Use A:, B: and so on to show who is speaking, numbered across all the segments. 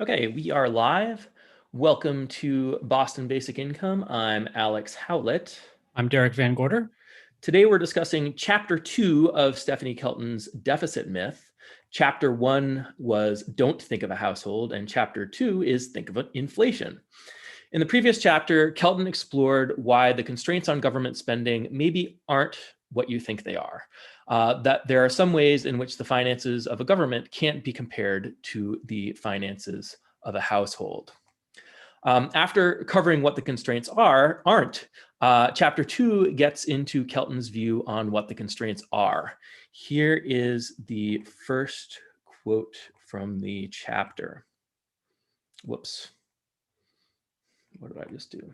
A: Okay, we are live. Welcome to Boston Basic Income. I'm Alex Howlett.
B: I'm Derek Van Gorder.
A: Today we're discussing Chapter 2 of Stephanie Kelton's Deficit Myth. Chapter 1 was Don't Think of a Household, and Chapter 2 is Think of Inflation. In the previous chapter, Kelton explored why the constraints on government spending maybe aren't what you think they are. That there are some ways in which the finances of a government can't be compared to the finances of a household. After covering what the constraints aren't, Chapter 2 gets into Kelton's view on what the constraints are. Here is the first quote from the chapter. Whoops. What did I just do?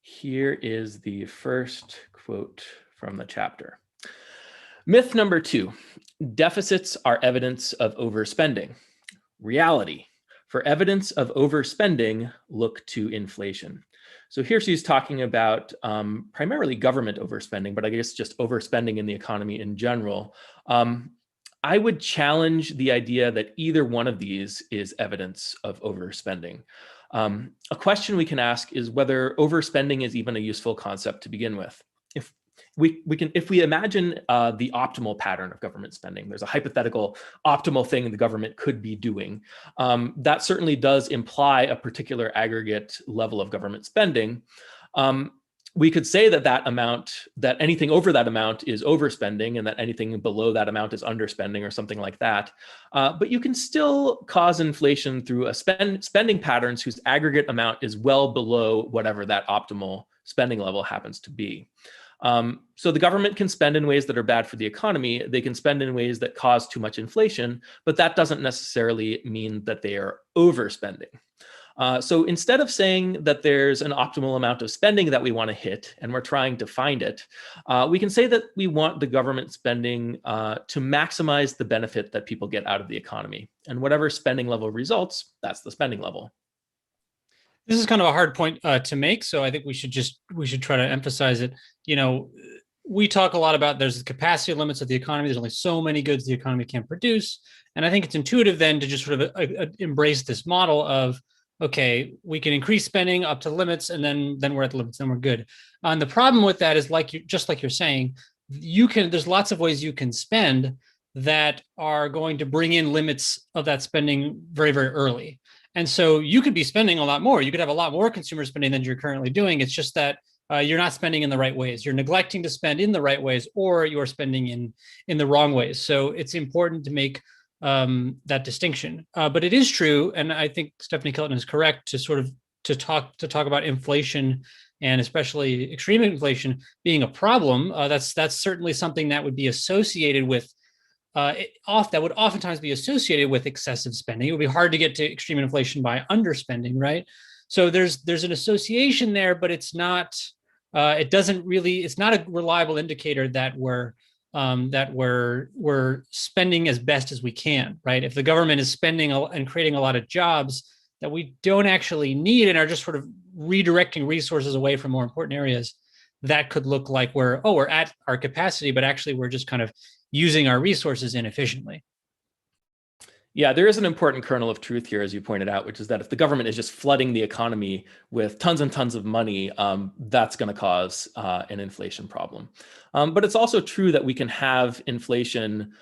A: Here is the first quote from the chapter. Myth number 2, deficits are evidence of overspending. Reality, for evidence of overspending, look to inflation. So here she's talking about primarily government overspending, but I guess just overspending in the economy in general. I would challenge the idea that either one of these is evidence of overspending. A question we can ask is whether overspending is even a useful concept to begin with. If we imagine the optimal pattern of government spending, there's a hypothetical optimal thing the government could be doing. That certainly does imply a particular aggregate level of government spending. We could say that anything over that amount is overspending and that anything below that amount is underspending or something like that. But you can still cause inflation through spending patterns whose aggregate amount is well below whatever that optimal spending level happens to be. So the government can spend in ways that are bad for the economy. They can spend in ways that cause too much inflation, but that doesn't necessarily mean that they are overspending. So instead of saying that there's an optimal amount of spending that we want to hit and we're trying to find it, we can say that we want the government spending to maximize the benefit that people get out of the economy. And whatever spending level results, that's the spending level.
B: This is kind of a hard point to make, so I think we should try to emphasize it. We talk a lot about there's the capacity limits of the economy. There's only so many goods the economy can produce, and I think it's intuitive then to just sort of embrace this model of, okay, we can increase spending up to limits, and then we're at the limits, then we're good. And the problem with that is, just like you're saying, there's lots of ways you can spend that are going to bring in limits of that spending very, very early. And so you could be spending a lot more. You could have a lot more consumer spending than you're currently doing. It's just that you're not spending in the right ways. You're neglecting to spend in the right ways, or you're spending in the wrong ways. So it's important to make that distinction. But it is true, and I think Stephanie Kelton is correct to talk about inflation, and especially extreme inflation being a problem. That's certainly something that would be associated with. That would oftentimes be associated with excessive spending. It would be hard to get to extreme inflation by underspending, right? So there's an association there, but it's not. It's not a reliable indicator that we're spending as best as we can, right? If the government is spending and creating a lot of jobs that we don't actually need and are just sort of redirecting resources away from more important areas, that could look like we're at our capacity, but actually we're just kind of using our resources inefficiently.
A: Yeah, there is an important kernel of truth here, as you pointed out, which is that if the government is just flooding the economy with tons and tons of money, that's going to cause an inflation problem. But it's also true that we can have inflation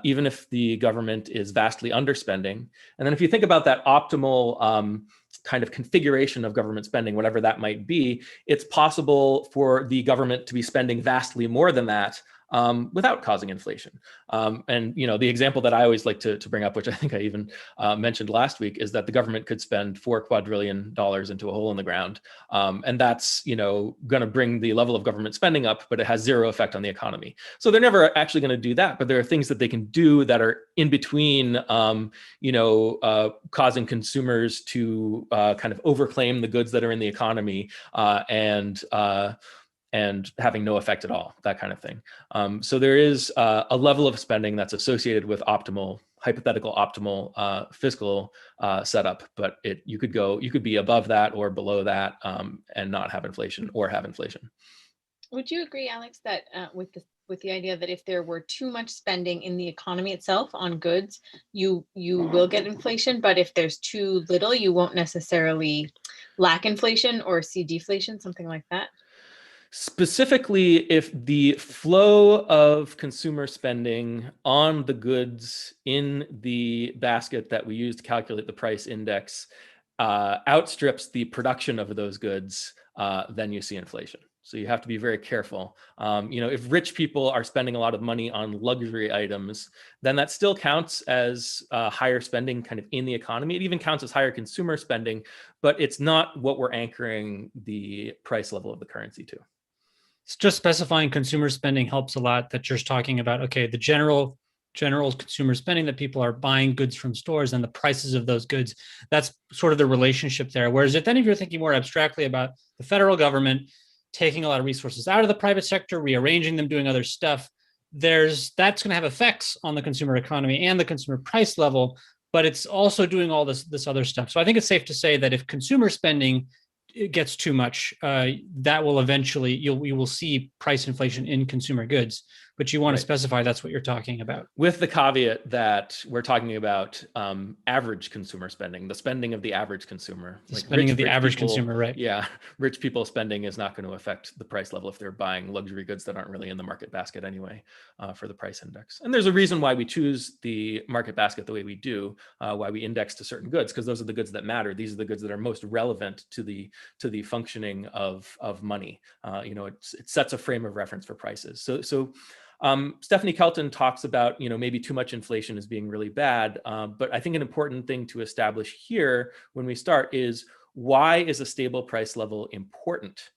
A: even if the government is vastly underspending. And then if you think about that optimal kind of configuration of government spending, whatever that might be, it's possible for the government to be spending vastly more than that without causing inflation. And the example that I always like to bring up, which I think I even mentioned last week, is that the government could spend $4 quadrillion into a hole in the ground. And that's going to bring the level of government spending up, but it has zero effect on the economy. So they're never actually going to do that, but there are things that they can do that are in between, causing consumers to kind of overclaim the goods that are in the economy and having no effect at all, that kind of thing. So there is a level of spending that's associated with hypothetical optimal fiscal setup, but you could be above that or below that and not have inflation or have inflation.
C: Would you agree, Alex, that with with the idea that if there were too much spending in the economy itself on goods, you will get inflation, but if there's too little, you won't necessarily lack inflation or see deflation, something like that?
A: Specifically, if the flow of consumer spending on the goods in the basket that we use to calculate the price index outstrips the production of those goods, then you see inflation. So you have to be very careful. If rich people are spending a lot of money on luxury items, then that still counts as higher spending kind of in the economy. It even counts as higher consumer spending, but it's not what we're anchoring the price level of the currency to.
B: It's just specifying consumer spending helps a lot. That you're talking about, okay, the general consumer spending, that people are buying goods from stores and the prices of those goods. That's sort of the relationship there. Whereas if then if you're thinking more abstractly about the federal government taking a lot of resources out of the private sector, rearranging them, doing other stuff, that's going to have effects on the consumer economy and the consumer price level, but it's also doing all this other stuff. So I think it's safe to say that if consumer spending it gets too much, that will eventually you will see price inflation in consumer goods. But you want to specify that's what you're talking about,
A: with the caveat that we're talking about average consumer spending, the spending of the average consumer,
B: the spending of the average consumer, right?
A: Yeah, rich people spending is not going to affect the price level if they're buying luxury goods that aren't really in the market basket anyway for the price index. And there's a reason why we choose the market basket the way we do, why we index to certain goods, because those are the goods that matter. These are the goods that are most relevant to the functioning of money. It sets a frame of reference for prices. So Stephanie Kelton talks about, maybe too much inflation as being really bad. But I think an important thing to establish here when we start is, why is a stable price level important?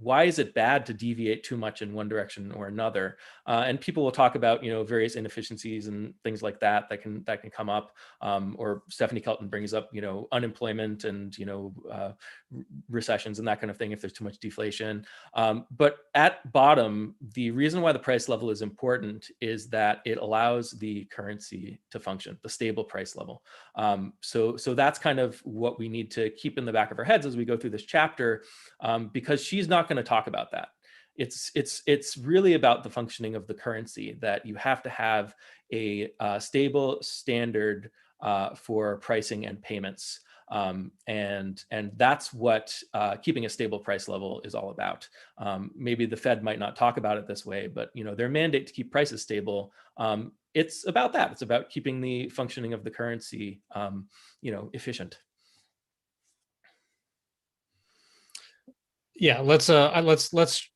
A: Why is it bad to deviate too much in one direction or another? And people will talk about, various inefficiencies and things like that can come up. Or Stephanie Kelton brings up, unemployment and, recessions and that kind of thing if there's too much deflation. But at bottom, the reason why the price level is important is that it allows the currency to function, the stable price level. So that's kind of what we need to keep in the back of our heads as we go through this chapter, because she's not going to talk about that. It's really about the functioning of the currency, that you have to have a stable standard for pricing and payments. And that's what keeping a stable price level is all about. Maybe the Fed might not talk about it this way, but their mandate to keep prices stable, it's about that. It's about keeping the functioning of the currency efficient.
B: Yeah, let's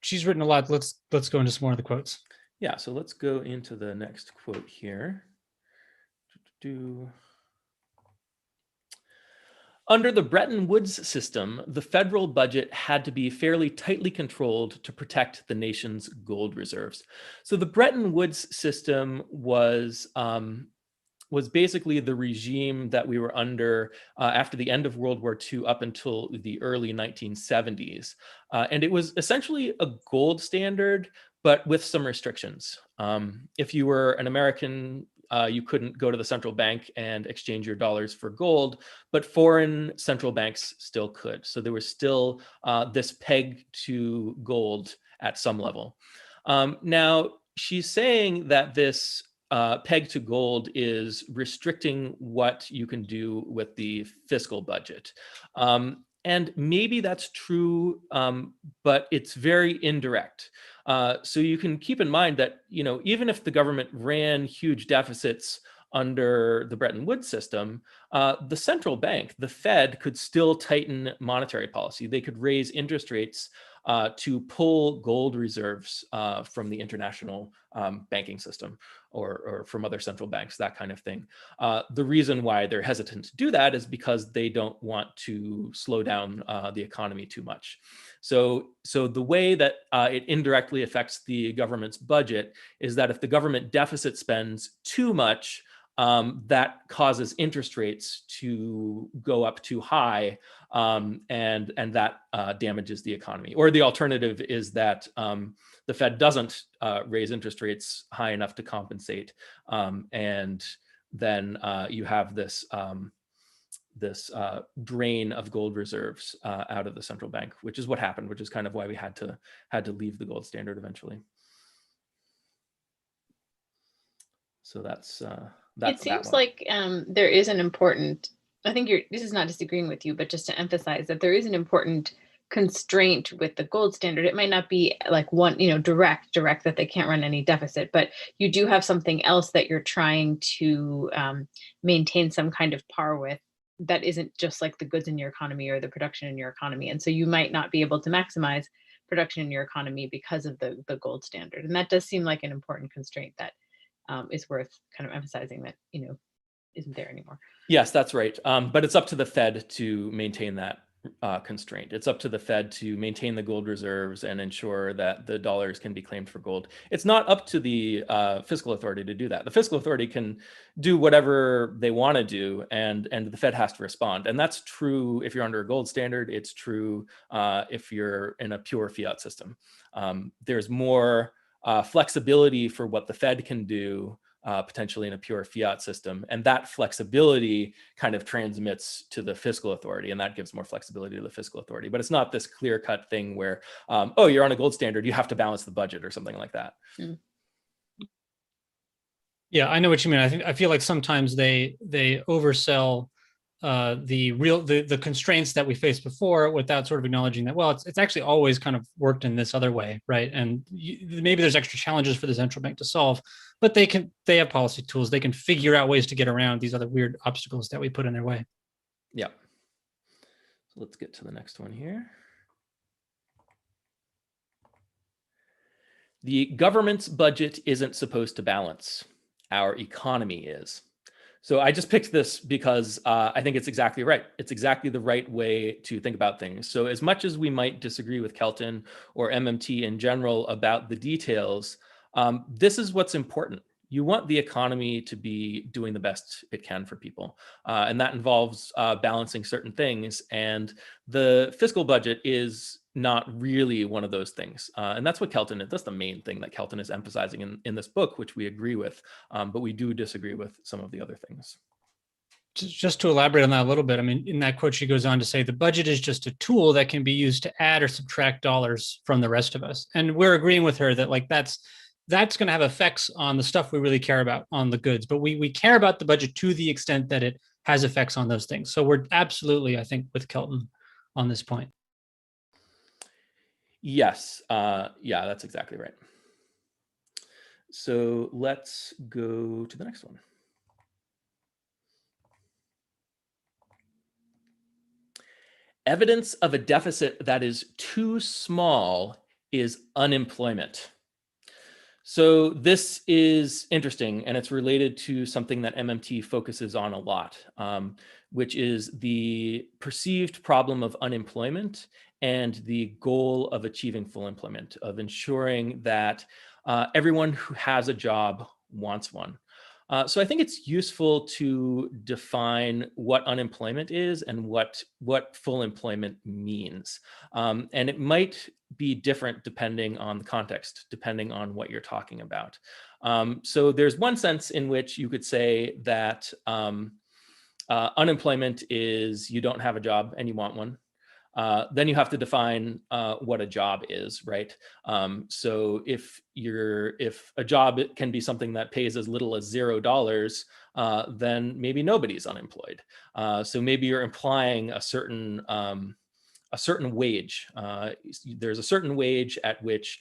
B: she's written a lot. Let's go into some more of the quotes.
A: Yeah, so let's go into the next quote here. Under the Bretton Woods system, the federal budget had to be fairly tightly controlled to protect the nation's gold reserves. So the Bretton Woods system was basically the regime that we were under after the end of World War II up until the early 1970s. And it was essentially a gold standard, but with some restrictions. If you were an American, you couldn't go to the central bank and exchange your dollars for gold, but foreign central banks still could. So there was still this peg to gold at some level. Now, she's saying that this peg to gold is restricting what you can do with the fiscal budget. And maybe that's true, but it's very indirect. So you can keep in mind that, even if the government ran huge deficits under the Bretton Woods system, the central bank, the Fed, could still tighten monetary policy. They could raise interest rates to pull gold reserves from the international banking system or from other central banks, that kind of thing. The reason why they're hesitant to do that is because they don't want to slow down the economy too much. So the way that it indirectly affects the government's budget is that if the government deficit spends too much, that causes interest rates to go up too high, and that damages the economy. Or the alternative is that the Fed doesn't raise interest rates high enough to compensate, and then you have this drain of gold reserves out of the central bank, which is what happened, which is kind of why we had to leave the gold standard eventually. So that's
C: It seems
A: one.
C: like there is an important, I think this is not disagreeing with you, but just to emphasize that there is an important constraint with the gold standard. It might not be like one, direct that they can't run any deficit, but you do have something else that you're trying to maintain some kind of par with that isn't just like the goods in your economy or the production in your economy. And so you might not be able to maximize production in your economy because of the gold standard. And that does seem like an important constraint that is worth kind of emphasizing that, isn't there anymore.
A: Yes, that's right. But it's up to the Fed to maintain that constraint. It's up to the Fed to maintain the gold reserves and ensure that the dollars can be claimed for gold. It's not up to the fiscal authority to do that. The fiscal authority can do whatever they want to do, and the Fed has to respond. And that's true if you're under a gold standard. It's true if you're in a pure fiat system. There's more flexibility for what the Fed can do potentially in a pure fiat system. And that flexibility kind of transmits to the fiscal authority, and that gives more flexibility to the fiscal authority. But it's not this clear-cut thing where, oh, you're on a gold standard, you have to balance the budget or something like that.
B: Yeah, I know what you mean. I feel like sometimes they oversell the constraints that we faced before without sort of acknowledging that, well, it's actually always kind of worked in this other way, right? And maybe there's extra challenges for the central bank to solve, but they have policy tools. They can figure out ways to get around these other weird obstacles that we put in their way.
A: Yeah. So let's get to the next one here. The government's budget isn't supposed to balance. Our economy is. So I just picked this because I think it's exactly right. It's exactly the right way to think about things. So as much as we might disagree with Kelton or MMT in general about the details, this is what's important. You want the economy to be doing the best it can for people. And that involves balancing certain things. And the fiscal budget is not really one of those things. And that's what that's the main thing that Kelton is emphasizing in this book, which we agree with, but we do disagree with some of the other things.
B: Just to elaborate on that a little bit, I mean, in that quote, she goes on to say, the budget is just a tool that can be used to add or subtract dollars from the rest of us. And we're agreeing with her that like that's going to have effects on the stuff we really care about, on the goods, but we care about the budget to the extent that it has effects on those things. So we're absolutely, I think, with Kelton on this point.
A: Yes. Yeah, that's exactly right. So let's go to the next one. Evidence of a deficit that is too small is unemployment. So this is interesting, and it's related to something that MMT focuses on a lot, which is the perceived problem of unemployment and the goal of achieving full employment, of ensuring that everyone who has a job wants one. So I think it's useful to define what unemployment is and what full employment means. And it might be different depending on the context, depending on what you're talking about. So there's one sense in which you could say that unemployment is you don't have a job and you want one. Then you have to define what a job is, right? So if a job can be something that pays as little as $0, then maybe nobody's unemployed. So maybe you're implying a certain wage. There's a certain wage at which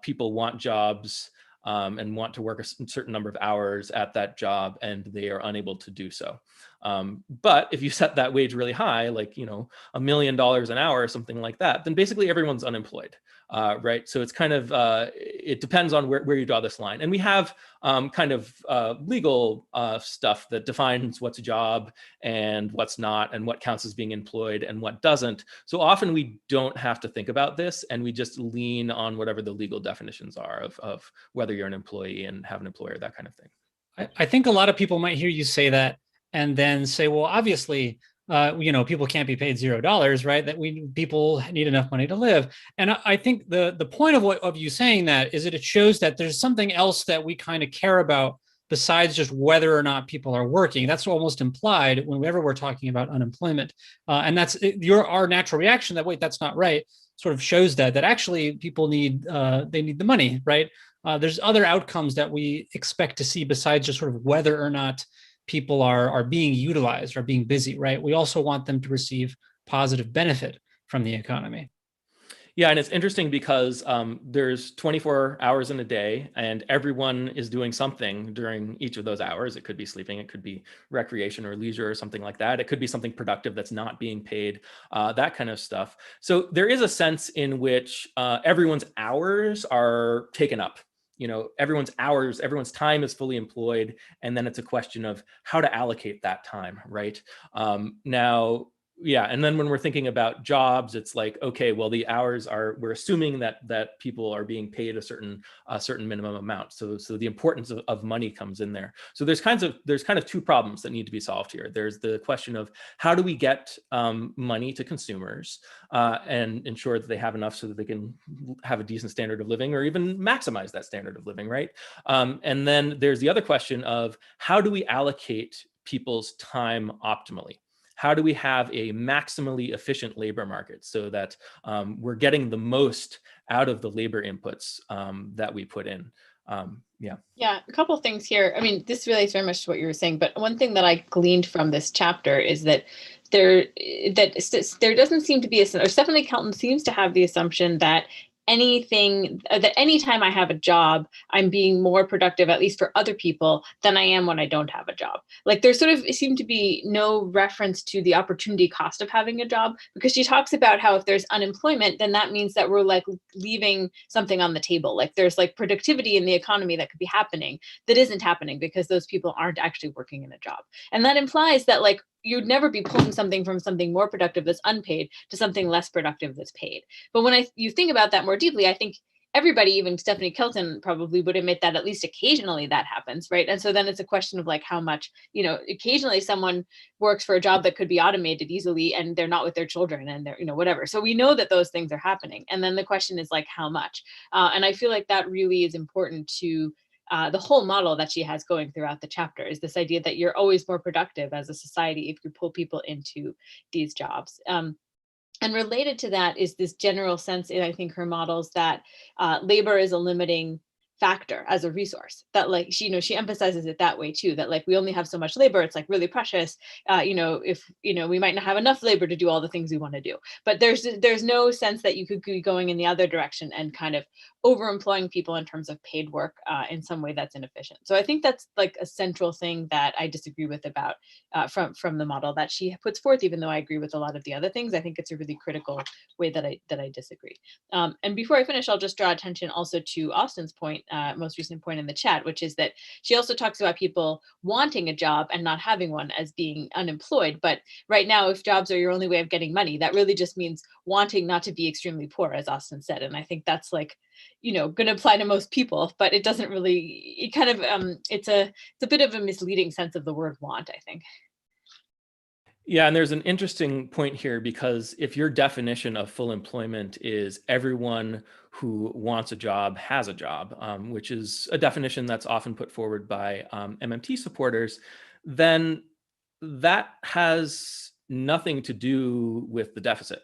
A: people want jobs and want to work a certain number of hours at that job, and they are unable to do so. But if you set that wage really high, like, $1 million an hour or something like that, then basically everyone's unemployed, right? So it's kind of, it depends on where you draw this line. And we have kind of legal stuff that defines what's a job and what's not, and what counts as being employed and what doesn't. So often we don't have to think about this, and we just lean on whatever the legal definitions are of whether you're an employee and have an employer, that kind of thing.
B: I think a lot of people might hear you say that and then say, well, obviously, people can't be paid $0, right? That people need enough money to live. And I think the point of you saying that is that it shows that there's something else that we kind of care about besides just whether or not people are working. That's almost implied whenever we're talking about unemployment. And that's our natural reaction that, wait, that's not right, sort of shows that actually people need the money, right? there's other outcomes that we expect to see besides just sort of whether or not people are being utilized or being busy, right? We also want them to receive positive benefit from the economy.
A: Yeah, and it's interesting because there's 24 hours in a day, and everyone is doing something during each of those hours. It could be sleeping, it could be recreation or leisure or something like that. It could be something productive that's not being paid, that kind of stuff. So there is a sense in which everyone's hours are taken up. Everyone's hours, everyone's time is fully employed, and then it's a question of how to allocate that time, right? Now, yeah, and then when we're thinking about jobs, it's like, okay, well, we're assuming that people are being paid a certain minimum amount. So the importance of money comes in there. So there's kind of two problems that need to be solved here. There's the question of how do we get money to consumers and ensure that they have enough so that they can have a decent standard of living or even maximize that standard of living, right? And then there's the other question of how do we allocate people's time optimally? How do we have a maximally efficient labor market so that we're getting the most out of the labor inputs that we put in?
C: Yeah, a couple things here. I mean, this relates very much to what you were saying, but one thing that I gleaned from this chapter is that there doesn't seem to be or Stephanie Kelton seems to have the assumption that anytime I have a job, I'm being more productive, at least for other people, than I am when I don't have a job. Like there sort of seemed to be no reference to the opportunity cost of having a job, because she talks about how if there's unemployment, then that means that we're like leaving something on the table. Like there's like productivity in the economy that could be happening that isn't happening because those people aren't actually working in a job. And that implies that like you'd never be pulling something from something more productive that's unpaid to something less productive that's paid. But when you think about that more deeply, I think everybody, even Stephanie Kelton, probably would admit that at least occasionally that happens, right? And so then it's a question of like how much, occasionally someone works for a job that could be automated easily and they're not with their children and they're, whatever. So we know that those things are happening. And then the question is like, how much? And I feel like that really is important to the whole model that she has going throughout the chapter is this idea that you're always more productive as a society if you pull people into these jobs. And related to that is this general sense in, I think, her models that labor is a limiting factor as a resource, that like she emphasizes it that way too, that like we only have so much labor, it's like really precious, if we might not have enough labor to do all the things we want to do, but there's no sense that you could be going in the other direction and kind of overemploying people in terms of paid work in some way that's inefficient. So I think that's like a central thing that I disagree with about from the model that she puts forth, even though I agree with a lot of the other things. I think it's a really critical way that I disagree. And before I finish, I'll just draw attention also to Austin's point, most recent point in the chat, which is that she also talks about people wanting a job and not having one as being unemployed. But right now, if jobs are your only way of getting money, that really just means wanting not to be extremely poor, as Austin said. And I think that's like, going to apply to most people, but it doesn't really, it kind of, it's a bit of a misleading sense of the word want, I think.
A: Yeah, and there's an interesting point here, because if your definition of full employment is everyone who wants a job has a job, which is a definition that's often put forward by MMT supporters, then that has nothing to do with the deficit,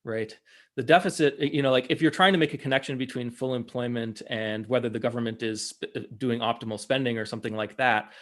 A: right? The deficit, like if you're trying to make a connection between full employment and whether the government is doing optimal spending or something like that,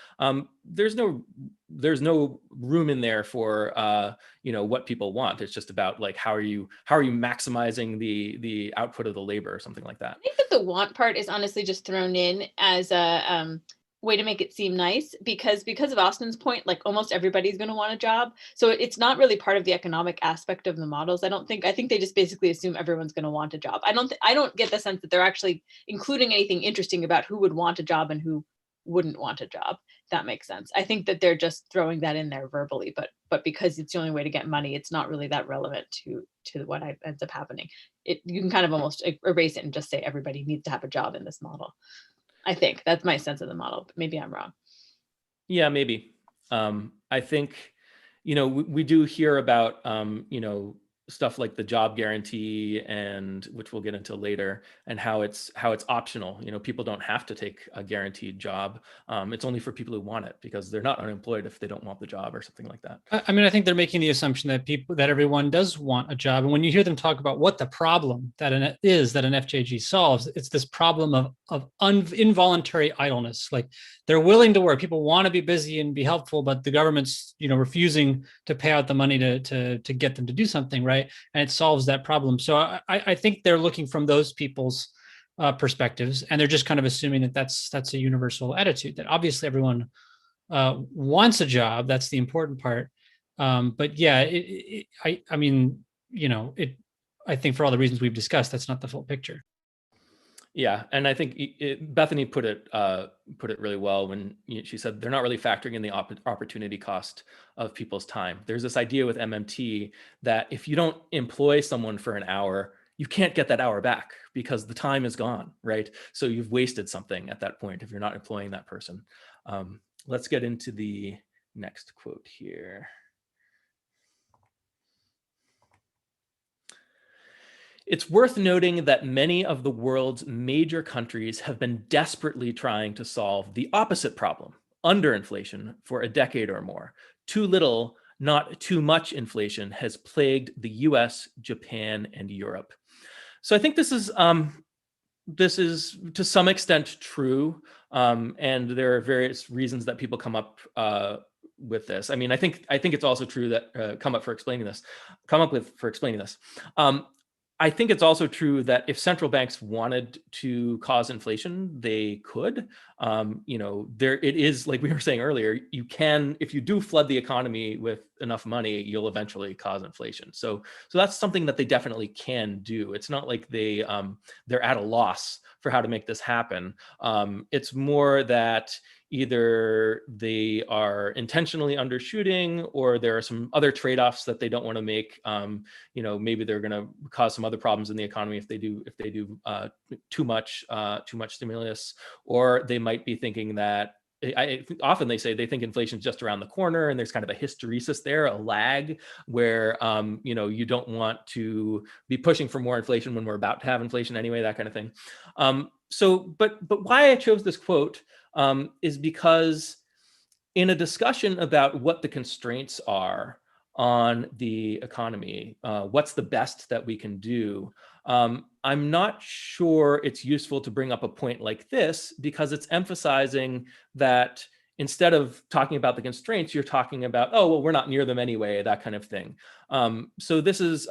A: there's no room in there for what people want. It's just about like how are you maximizing the output of the labor or something like that.
C: I think that the want part is honestly just thrown in as a way to make it seem nice, because of Austin's point, like almost everybody's going to want a job. So it's not really part of the economic aspect of the models. I think they just basically assume everyone's going to want a job. I don't get the sense that they're actually including anything interesting about who would want a job and who wouldn't want a job. That makes sense. I think that they're just throwing that in there verbally, but because it's the only way to get money, it's not really that relevant to what ends up happening. You can kind of almost erase it and just say everybody needs to have a job in this model. I think that's my sense of the model, but maybe I'm wrong.
A: Yeah, maybe. I think, we do hear about, stuff like the job guarantee, and which we'll get into later, and how it's optional. People don't have to take a guaranteed job. It's only for people who want it, because they're not unemployed if they don't want the job or something like that.
B: I mean, I think they're making the assumption that everyone does want a job. And when you hear them talk about what the problem that an FJG solves, it's this problem of involuntary idleness. Like, they're willing to work. People want to be busy and be helpful, but the government's, refusing to pay out the money to get them to do something, right? And it solves that problem. So I think they're looking from those people's perspectives, and they're just kind of assuming that that's a universal attitude, that obviously everyone wants a job. That's the important part. But yeah, I mean, I think for all the reasons we've discussed, that's not the full picture.
A: Yeah, and I think Bethany put it really well when she said they're not really factoring in the opportunity cost of people's time. There's this idea with MMT that if you don't employ someone for an hour, you can't get that hour back because the time is gone, right? So you've wasted something at that point if you're not employing that person. Let's get into the next quote here. It's worth noting that many of the world's major countries have been desperately trying to solve the opposite problem, underinflation, for a decade or more. Too little, not too much inflation has plagued the US, Japan, and Europe. So I think this is to some extent true, and there are various reasons that people come up with this. I mean, I think it's also true that come up for explaining this. I think it's also true that if central banks wanted to cause inflation, they could. It is, like we were saying earlier, you can, if you do flood the economy with enough money, you'll eventually cause inflation. So that's something that they definitely can do. It's not like they're at a loss for how to make this happen. It's more that either they are intentionally undershooting, or there are some other trade-offs that they don't want to make. Maybe they're going to cause some other problems in the economy if they do too much stimulus, or they might be thinking that often they say they think inflation is just around the corner, and there's kind of a hysteresis there, a lag, where you don't want to be pushing for more inflation when we're about to have inflation anyway, that kind of thing. But why I chose this quote is because in a discussion about what the constraints are on the economy, what's the best that we can do, I'm not sure it's useful to bring up a point like this, because it's emphasizing that instead of talking about the constraints, you're talking about, oh, well, we're not near them anyway, that kind of thing. So this is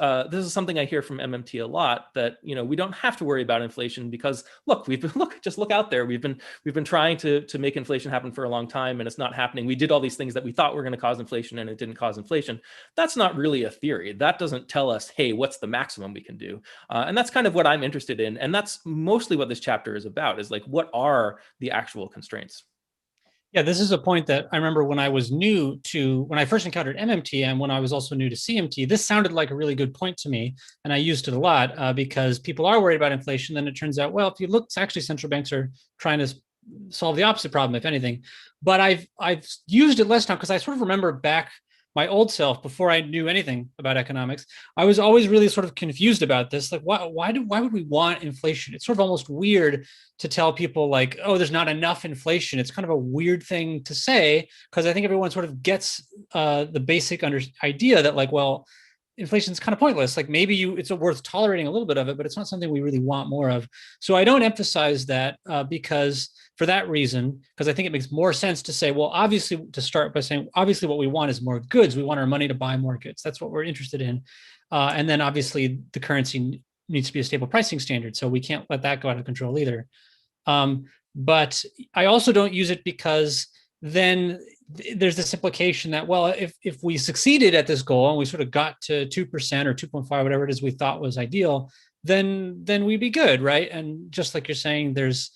A: something I hear from MMT a lot, that we don't have to worry about inflation because just look out there. We've been trying to make inflation happen for a long time, and it's not happening. We did all these things that we thought were going to cause inflation, and it didn't cause inflation. That's not really a theory. That doesn't tell us, hey, what's the maximum we can do? And that's kind of what I'm interested in, and that's mostly what this chapter is about. Is like, what are the actual constraints?
B: Yeah, this is a point that I remember when I was when I first encountered MMT, and when I was also new to CMT, this sounded like a really good point to me. And I used it a lot because people are worried about inflation. Then it turns out, well, if you look, actually central banks are trying to solve the opposite problem, if anything. But I've used it less now because I sort of remember back my old self, before I knew anything about economics, I was always really sort of confused about this. Like, why would we want inflation? It's sort of almost weird to tell people like, oh, there's not enough inflation. It's kind of a weird thing to say, because I think everyone sort of gets the basic idea that, like, well, inflation is kind of pointless. Like, maybe it's worth tolerating a little bit of it, but it's not something we really want more of. So I don't emphasize that because for that reason, because I think it makes more sense to say, well, obviously, to start by saying, obviously what we want is more goods. We want our money to buy more goods. That's what we're interested in. And then obviously the currency needs to be a stable pricing standard. So we can't let that go out of control either. But I also don't use it because then there's this implication that, well, if we succeeded at this goal and we sort of got to 2% or 2.5, whatever it is we thought was ideal, then we'd be good, right? And just like you're saying, there's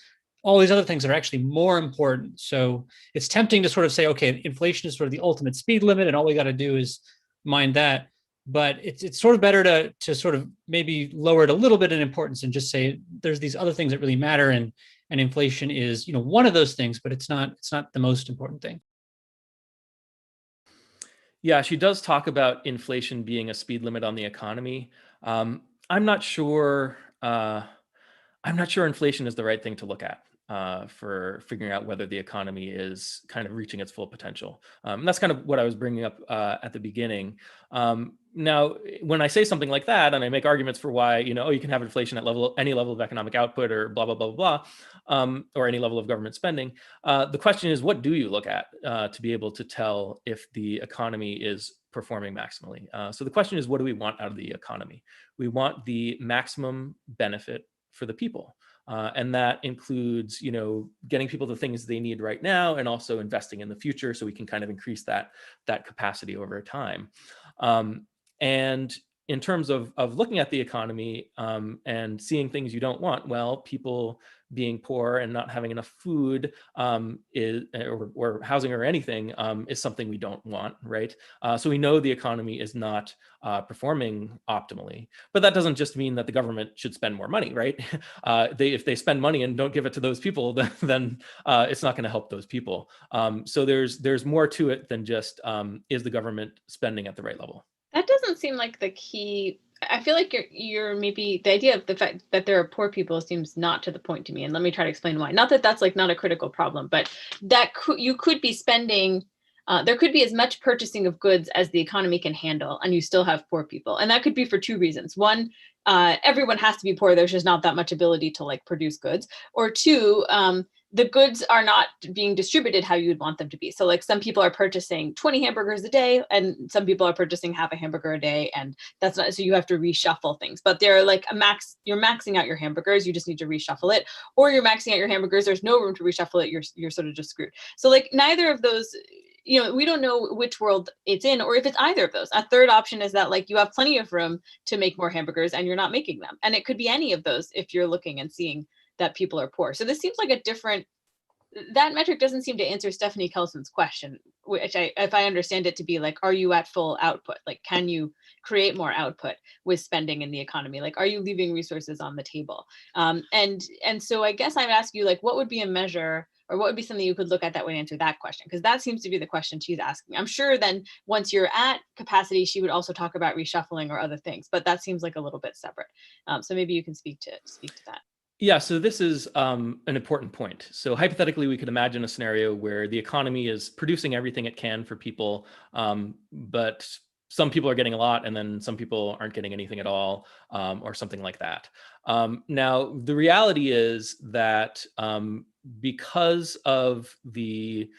B: all these other things that are actually more important. So it's tempting to sort of say, okay, inflation is sort of the ultimate speed limit, and all we got to do is mind that. But it's sort of better to sort of maybe lower it a little bit in importance and just say there's these other things that really matter, and inflation is, one of those things, but it's not the most important thing.
A: Yeah, she does talk about inflation being a speed limit on the economy. I'm not sure. I'm not sure inflation is the right thing to look at for figuring out whether the economy is kind of reaching its full potential. And that's kind of what I was bringing up at the beginning. Now, when I say something like that, and I make arguments for why, oh, you can have inflation at any level of economic output, or blah blah blah blah blah, or any level of government spending. The question is, what do you look at to be able to tell if the economy is performing maximally? So the question is, what do we want out of the economy? We want the maximum benefit for the people. And that includes, getting people the things they need right now, and also investing in the future so we can kind of increase that capacity over time. And in terms of looking at the economy and seeing things you don't want, well, people being poor and not having enough food or housing or anything is something we don't want, right? So we know the economy is not performing optimally, but that doesn't just mean that the government should spend more money, right? If they spend money and don't give it to those people, then it's not going to help those people. So there's more to it than just is the government spending at the right level?
C: That doesn't seem like the key. I feel like you're maybe, the idea of the fact that there are poor people seems not to the point to me. And let me try to explain why. Not that that's like not a critical problem, but that you could be spending, there could be as much purchasing of goods as the economy can handle, and you still have poor people. And that could be for two reasons. One, everyone has to be poor. There's just not that much ability to like produce goods. Or two, the goods are not being distributed how you'd want them to be. So like some people are purchasing 20 hamburgers a day, and some people are purchasing half a hamburger a day. And that's not, so you have to reshuffle things, but they're like you're maxing out your hamburgers. You just need to reshuffle it, or you're maxing out your hamburgers. There's no room to reshuffle it. You're sort of just screwed. So like neither of those, we don't know which world it's in, or if it's either of those. A third option is that like you have plenty of room to make more hamburgers and you're not making them. And it could be any of those if you're looking and seeing that people are poor. So this seems like that metric doesn't seem to answer Stephanie Kelton's question, which if I understand it to be like, are you at full output? Like, can you create more output with spending in the economy? Like, are you leaving resources on the table? And so I guess I'm asking you, like, what would be a measure, or what would be something you could look at that would answer that question? Because that seems to be the question she's asking. I'm sure then once you're at capacity, she would also talk about reshuffling or other things, but that seems like a little bit separate. So maybe you can speak to that.
A: Yeah, so this is an important point. So hypothetically, we could imagine a scenario where the economy is producing everything it can for people, but some people are getting a lot, and then some people aren't getting anything at all, or something like that. Now, the reality is that because of the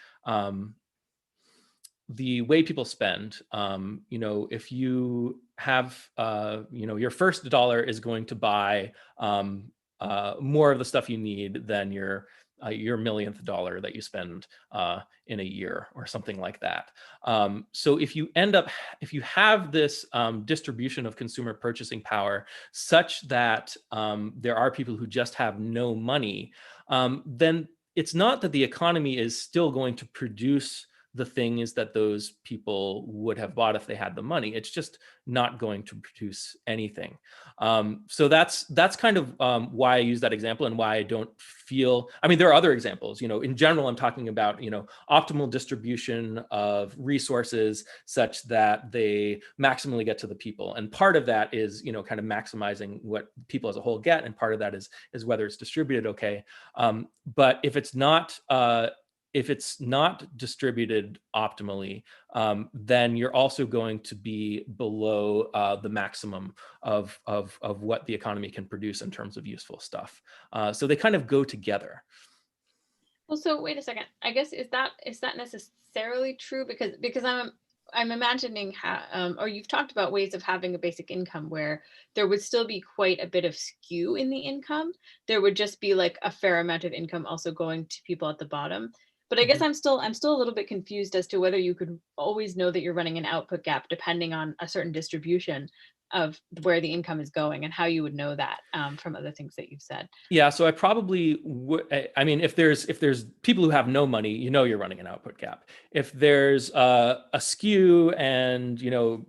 A: way people spend, if you have, your first dollar is going to buy more of the stuff you need than your millionth dollar that you spend in a year, or something like that. So if you have this distribution of consumer purchasing power such that there are people who just have no money, then it's not that the economy is still going to produce the things that those people would have bought if they had the money. It's just not going to produce anything. So that's kind of why I use that example, and why I don't feel, I mean, there are other examples, in general, I'm talking about, optimal distribution of resources such that they maximally get to the people. And part of that is, kind of maximizing what people as a whole get. And part of that is whether it's distributed okay. But if it's not distributed optimally, then you're also going to be below the maximum of what the economy can produce in terms of useful stuff. So they kind of go together.
C: Well, so wait a second. I guess is that necessarily true? Because I'm imagining how, or you've talked about ways of having a basic income where there would still be quite a bit of skew in the income. There would just be like a fair amount of income also going to people at the bottom. But I guess I'm still a little bit confused as to whether you could always know that you're running an output gap depending on a certain distribution. of where the income is going and how you would know that from other things that you've said.
A: Yeah, so I probably would. I mean, if there's people who have no money, you're running an output gap. If there's a skew, and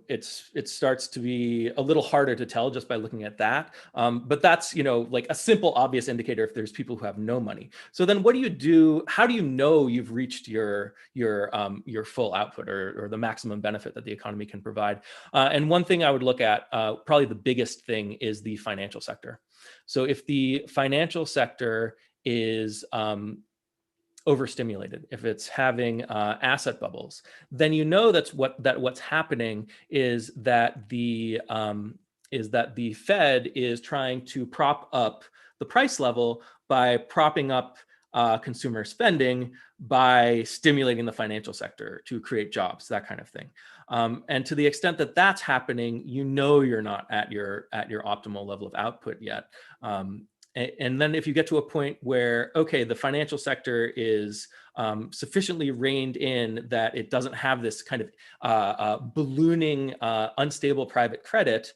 A: it starts to be a little harder to tell just by looking at that. But that's like a simple, obvious indicator if there's people who have no money. So then, what do you do? How do you know you've reached your full output or the maximum benefit that the economy can provide? And one thing I would look at, probably the biggest thing, is the financial sector. So if the financial sector is overstimulated, if it's having asset bubbles, then what's happening is that the Fed is trying to prop up the price level by propping up consumer spending, by stimulating the financial sector to create jobs, that kind of thing. And to the extent that that's happening, you're not at your optimal level of output yet. And then if you get to a point where, okay, the financial sector is sufficiently reined in that it doesn't have this kind of ballooning, unstable private credit,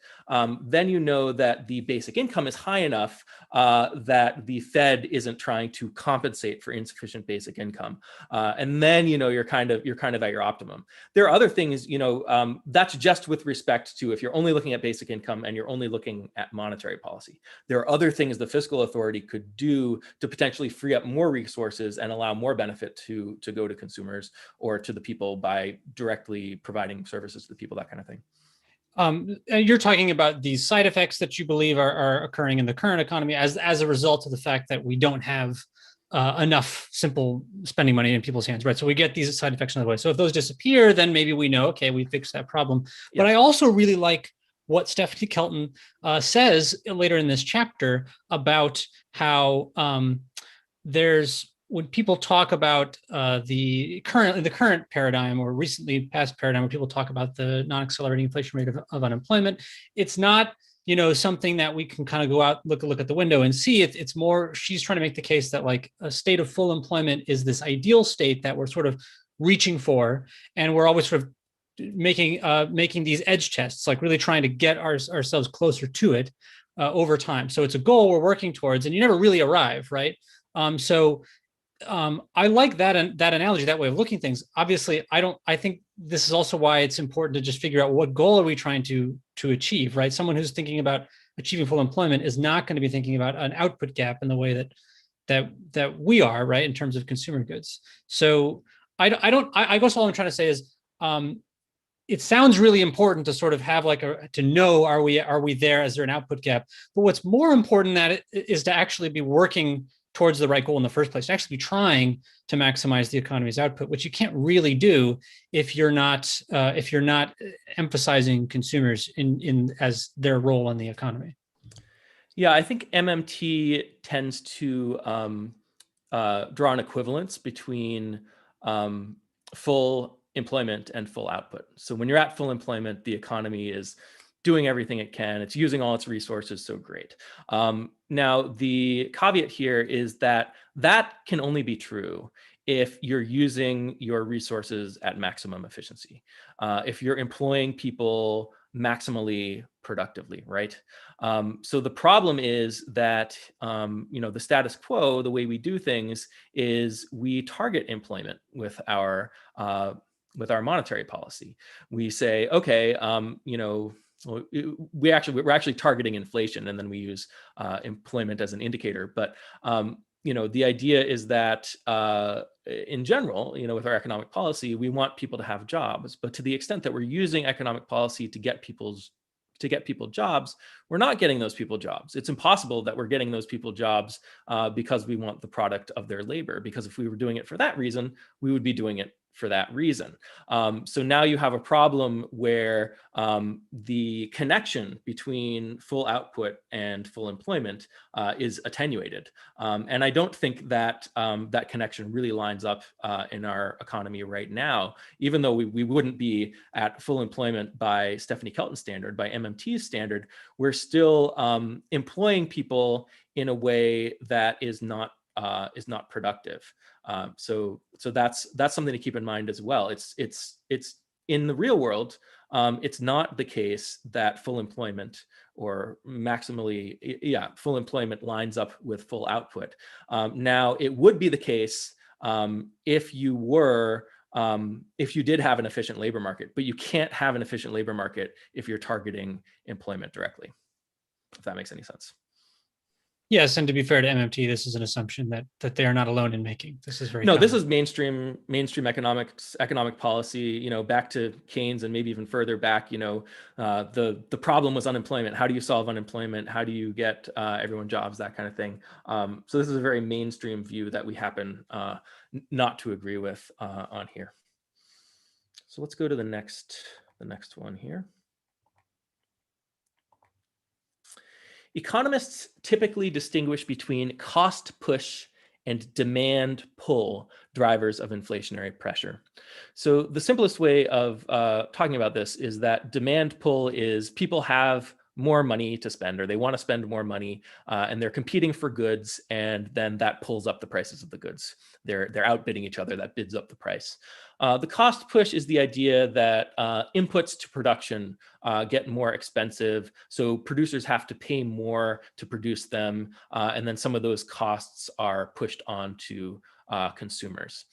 A: then you know that the basic income is high enough that the Fed isn't trying to compensate for insufficient basic income, and then you're kind of at your optimum. There are other things, that's just with respect to if you're only looking at basic income and you're only looking at monetary policy. There are other things the fiscal authority could do to potentially free up more resources and allow more benefit to go to consumers or to the people by directly providing services to the people, that kind of thing.
B: You're talking about these side effects that you believe are occurring in the current economy as a result of the fact that we don't have enough simple spending money in people's hands, right? So we get these side effects in the way. So if those disappear, then maybe we know, okay, we fixed that problem. Yes. But I also really like what Stephanie Kelton says later in this chapter about how when people talk about the current paradigm or recently past paradigm, where people talk about the non-accelerating inflation rate of unemployment, it's not something that we can kind of go out, look at the window and see. It's more, she's trying to make the case that like a state of full employment is this ideal state that we're sort of reaching for, and we're always sort of making these edge tests, like really trying to get ourselves closer to it over time. So it's a goal we're working towards, and you never really arrive, right? I like that analogy, that way of looking at things. Obviously, I think this is also why it's important to just figure out what goal are we trying to achieve, right? Someone who's thinking about achieving full employment is not going to be thinking about an output gap in the way that we are, right, in terms of consumer goods. So I guess all I'm trying to say is it sounds really important to sort of have to know, are we there? Is there an output gap? But what's more important that is to actually be working towards the right goal in the first place, to actually be trying to maximize the economy's output, which you can't really do if you're not emphasizing consumers in as their role in the economy.
A: Yeah, I think MMT tends to draw an equivalence between full employment and full output. So when you're at full employment, the economy is doing everything it can. It's using all its resources so great. Now, the caveat here is that can only be true if you're using your resources at maximum efficiency, if you're employing people maximally productively, right? So the problem is that, the status quo, the way we do things is we target employment with our monetary policy. We say, okay, we're actually targeting inflation, and then we use employment as an indicator. But the idea is that in general, with our economic policy, we want people to have jobs. But to the extent that we're using economic policy to get people jobs, we're not getting those people jobs. It's impossible that we're getting those people jobs because we want the product of their labor. Because if we were doing it for that reason, we would be doing it for that reason. So now you have a problem where the connection between full output and full employment is attenuated. And I don't think that that connection really lines up in our economy right now, even though we wouldn't be at full employment by Stephanie Kelton's standard, by MMT's standard. We're still employing people in a way that is not productive. So that's something to keep in mind as well. It's in the real world, it's not the case that full employment or full employment lines up with full output. Now, it would be the case if you did have an efficient labor market, but you can't have an efficient labor market if you're targeting employment directly, if that makes any sense.
B: Yes, and to be fair to MMT, this is an assumption that they are not alone in making. This is very
A: no.
B: common.
A: This is mainstream economics, economic policy. Back to Keynes and maybe even further back. The problem was unemployment. How do you solve unemployment? How do you get everyone jobs? That kind of thing. So this is a very mainstream view that we happen not to agree with on here. So let's go to the next one here. Economists typically distinguish between cost push and demand pull drivers of inflationary pressure. So the simplest way of talking about this is that demand pull is people have more money to spend, or they want to spend more money, and they're competing for goods, and then that pulls up the prices of the goods. They're outbidding each other. That bids up the price. The cost push is the idea that inputs to production get more expensive, so producers have to pay more to produce them, and then some of those costs are pushed on to consumers.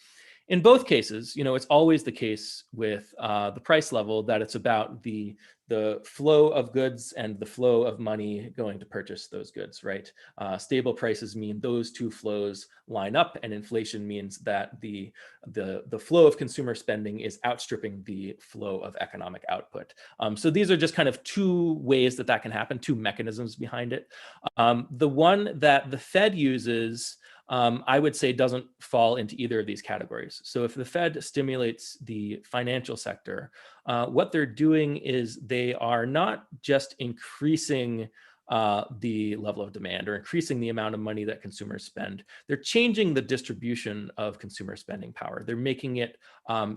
A: In both cases, it's always the case with the price level that it's about the flow of goods and the flow of money going to purchase those goods, right? Stable prices mean those two flows line up, and inflation means that the flow of consumer spending is outstripping the flow of economic output. So these are just kind of two ways that can happen, two mechanisms behind it. The one that the Fed uses, I would say, doesn't fall into either of these categories. So if the Fed stimulates the financial sector, what they're doing is they are not just increasing the level of demand or increasing the amount of money that consumers spend. They're changing the distribution of consumer spending power. They're making it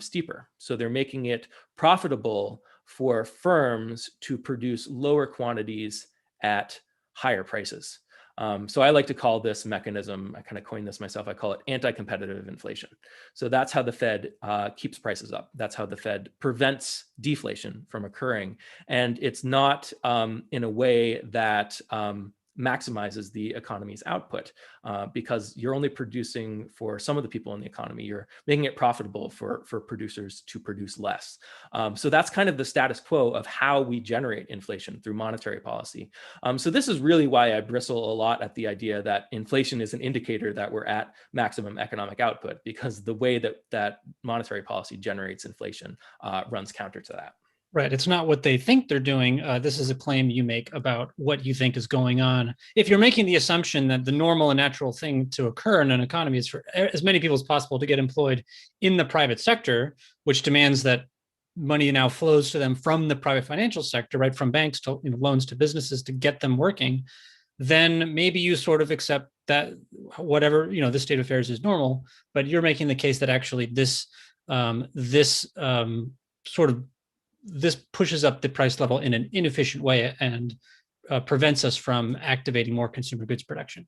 A: steeper. So they're making it profitable for firms to produce lower quantities at higher prices. So I like to call this mechanism, I kind of coined this myself, I call it anti-competitive inflation. So that's how the Fed keeps prices up. That's how the Fed prevents deflation from occurring. And it's not in a way that maximizes the economy's output because you're only producing for some of the people in the economy. You're making it profitable for producers to produce less. So that's kind of the status quo of how we generate inflation through monetary policy. So this is really why I bristle a lot at the idea that inflation is an indicator that we're at maximum economic output, because the way that monetary policy generates inflation runs counter to that.
B: Right. It's not what they think they're doing. This is a claim you make about what you think is going on. If you're making the assumption that the normal and natural thing to occur in an economy is for as many people as possible to get employed in the private sector, which demands that money now flows to them from the private financial sector, right, from banks to loans to businesses to get them working, then maybe you sort of accept that whatever, this state of affairs is normal, but you're making the case that actually this pushes up the price level in an inefficient way and prevents us from activating more consumer goods production.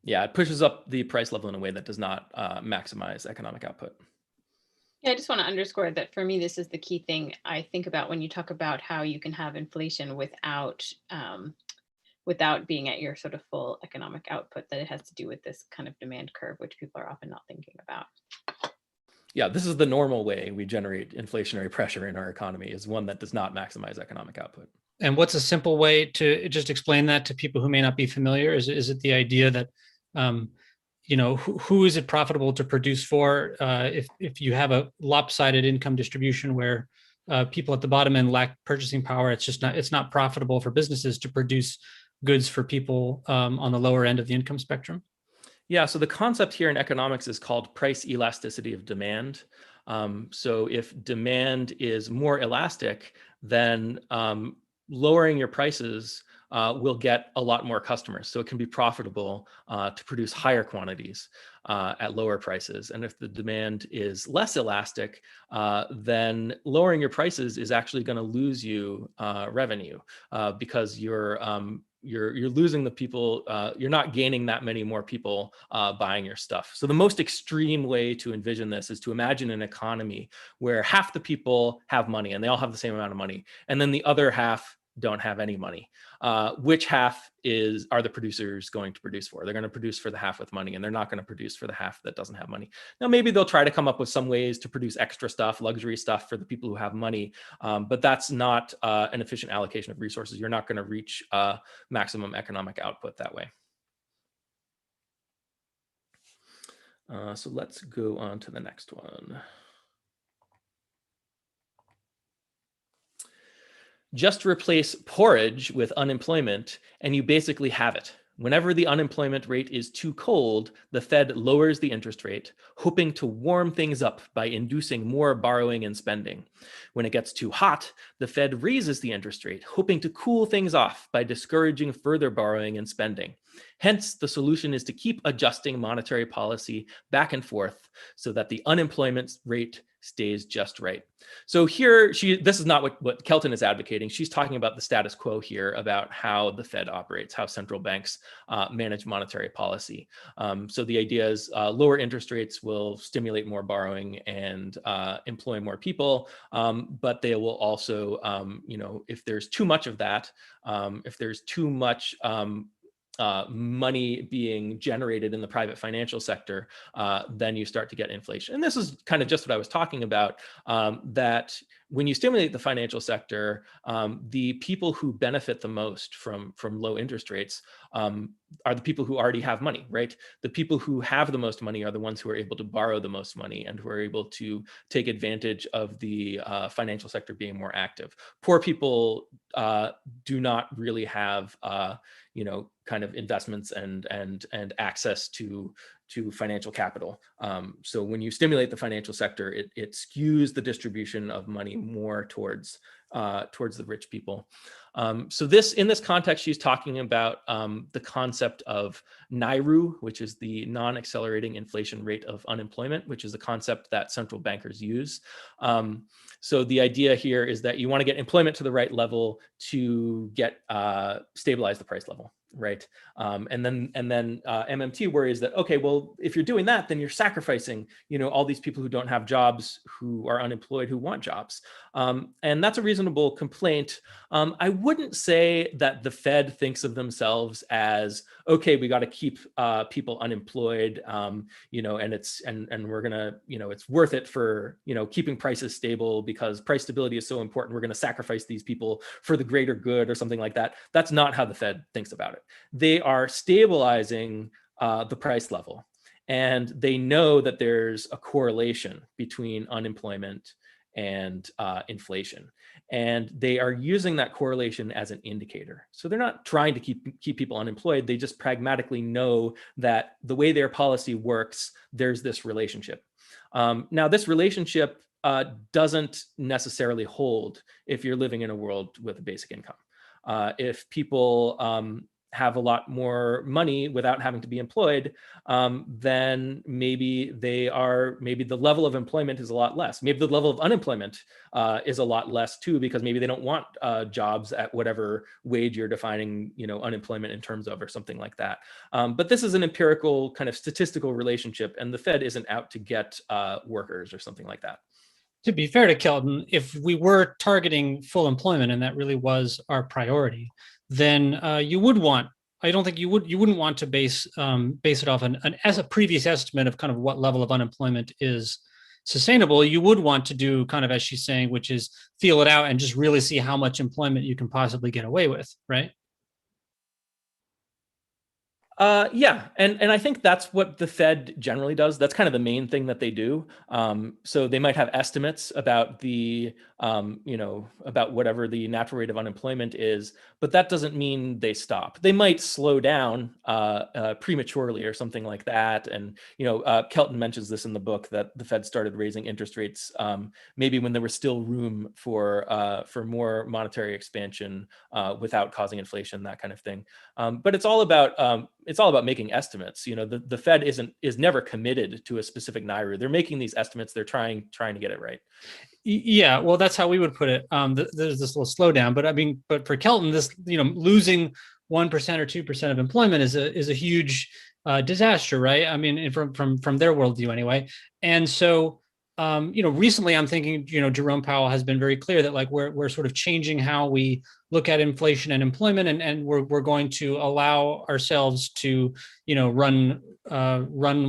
A: Yeah, it pushes up the price level in a way that does not maximize economic output.
C: Yeah, I just want to underscore that for me, this is the key thing I think about when you talk about how you can have inflation without being at your sort of full economic output, that it has to do with this kind of demand curve, which people are often not thinking about.
A: Yeah, this is the normal way we generate inflationary pressure in our economy, is one that does not maximize economic output.
B: And what's a simple way to just explain that to people who may not be familiar? Is it the idea that, who is it profitable to produce for? If you have a lopsided income distribution where people at the bottom end lack purchasing power, it's not profitable for businesses to produce goods for people on the lower end of the income spectrum.
A: Yeah, so the concept here in economics is called price elasticity of demand. So if demand is more elastic, then lowering your prices will get a lot more customers. So it can be profitable to produce higher quantities at lower prices. And if the demand is less elastic, then lowering your prices is actually going to lose you revenue because you're you're losing the people. You're not gaining that many more people buying your stuff. So the most extreme way to envision this is to imagine an economy where half the people have money and they all have the same amount of money, and then the other half don't have any money. Which half are the producers going to produce for? They're going to produce for the half with money, and they're not going to produce for the half that doesn't have money. Now, maybe they'll try to come up with some ways to produce extra stuff, luxury stuff for the people who have money, but that's not an efficient allocation of resources. You're not going to reach maximum economic output that way. So let's go on to the next one. Just replace porridge with unemployment, and you basically have it. Whenever the unemployment rate is too cold, the Fed lowers the interest rate, hoping to warm things up by inducing more borrowing and spending. When it gets too hot, the Fed raises the interest rate, hoping to cool things off by discouraging further borrowing and spending. Hence, the solution is to keep adjusting monetary policy back and forth so that the unemployment rate stays just right. So here, this is not what Kelton is advocating. She's talking about the status quo here, about how the Fed operates, how central banks manage monetary policy. So the idea is lower interest rates will stimulate more borrowing and employ more people, but they will also, if there's too much of that, if there's too much money being generated in the private financial sector, then you start to get inflation. And this is kind of just what I was talking about, that when you stimulate the financial sector, the people who benefit the most from low interest rates are the people who already have money, right? The people who have the most money are the ones who are able to borrow the most money and who are able to take advantage of the financial sector being more active. Poor people do not really have, kind of investments and access to financial capital. So when you stimulate the financial sector, it skews the distribution of money more towards the rich people. So in this context, she's talking about the concept of NIRU, which is the non-accelerating inflation rate of unemployment, which is a concept that central bankers use. So the idea here is that you want to get employment to the right level to stabilize the price level. Right. And then MMT worries that, okay, well, if you're doing that, then you're sacrificing, all these people who don't have jobs, who are unemployed, who want jobs. And that's a reasonable complaint. I wouldn't say that the Fed thinks of themselves as, okay, we got to keep people unemployed, and we're going to, it's worth it for, keeping prices stable because price stability is so important. We're going to sacrifice these people for the greater good or something like that. That's not how the Fed thinks about it. They are stabilizing the price level, and they know that there's a correlation between unemployment and inflation, and they are using that correlation as an indicator. So they're not trying to keep people unemployed. They just pragmatically know that the way their policy works, there's this relationship. Now, this relationship doesn't necessarily hold if you're living in a world with a basic income. If people have a lot more money without having to be employed, then maybe the level of employment is a lot less. Maybe the level of unemployment is a lot less too, because maybe they don't want jobs at whatever wage you're defining, unemployment in terms of, or something like that. But this is an empirical kind of statistical relationship, and the Fed isn't out to get workers or something like that.
B: To be fair to Kelton, if we were targeting full employment and that really was our priority, then you would want, I don't think you wouldn't want to base it off as a previous estimate of kind of what level of unemployment is sustainable. You would want to do kind of, as she's saying, which is feel it out and just really see how much employment you can possibly get away with, right?
A: Yeah, and I think that's what the Fed generally does. That's kind of the main thing that they do. So they might have estimates about about whatever the natural rate of unemployment is, but that doesn't mean they stop. They might slow down prematurely or something like that. And Kelton mentions this in the book, that the Fed started raising interest rates maybe when there was still room for more monetary expansion without causing inflation, that kind of thing. But it's all about making estimates. The Fed is never committed to a specific NIRU. They're making these estimates. They're trying to get it right.
B: Yeah, well, that's how we would put it. There's this little slowdown, but for Kelton, this losing 1% or 2% of employment is a huge disaster, right? I mean, from their worldview anyway. And so, recently I'm thinking, Jerome Powell has been very clear that like we're sort of changing how we look at inflation and employment, and we're going to allow ourselves to, run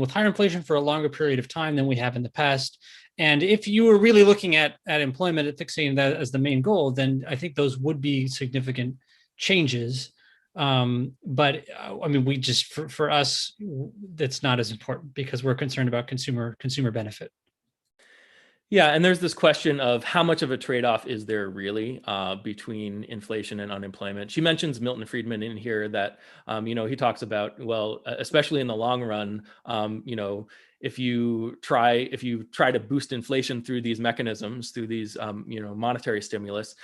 B: with higher inflation for a longer period of time than we have in the past. And if you were really looking at employment and fixating that as the main goal, then I think those would be significant changes. But I mean, we just for us, that's not as important because we're concerned about consumer benefit.
A: Yeah, and there's this question of how much of a trade-off is there really between inflation and unemployment. She mentions Milton Friedman in here that, he talks about, well, especially in the long run, if you try to boost inflation through these mechanisms, through these, monetary stimulus,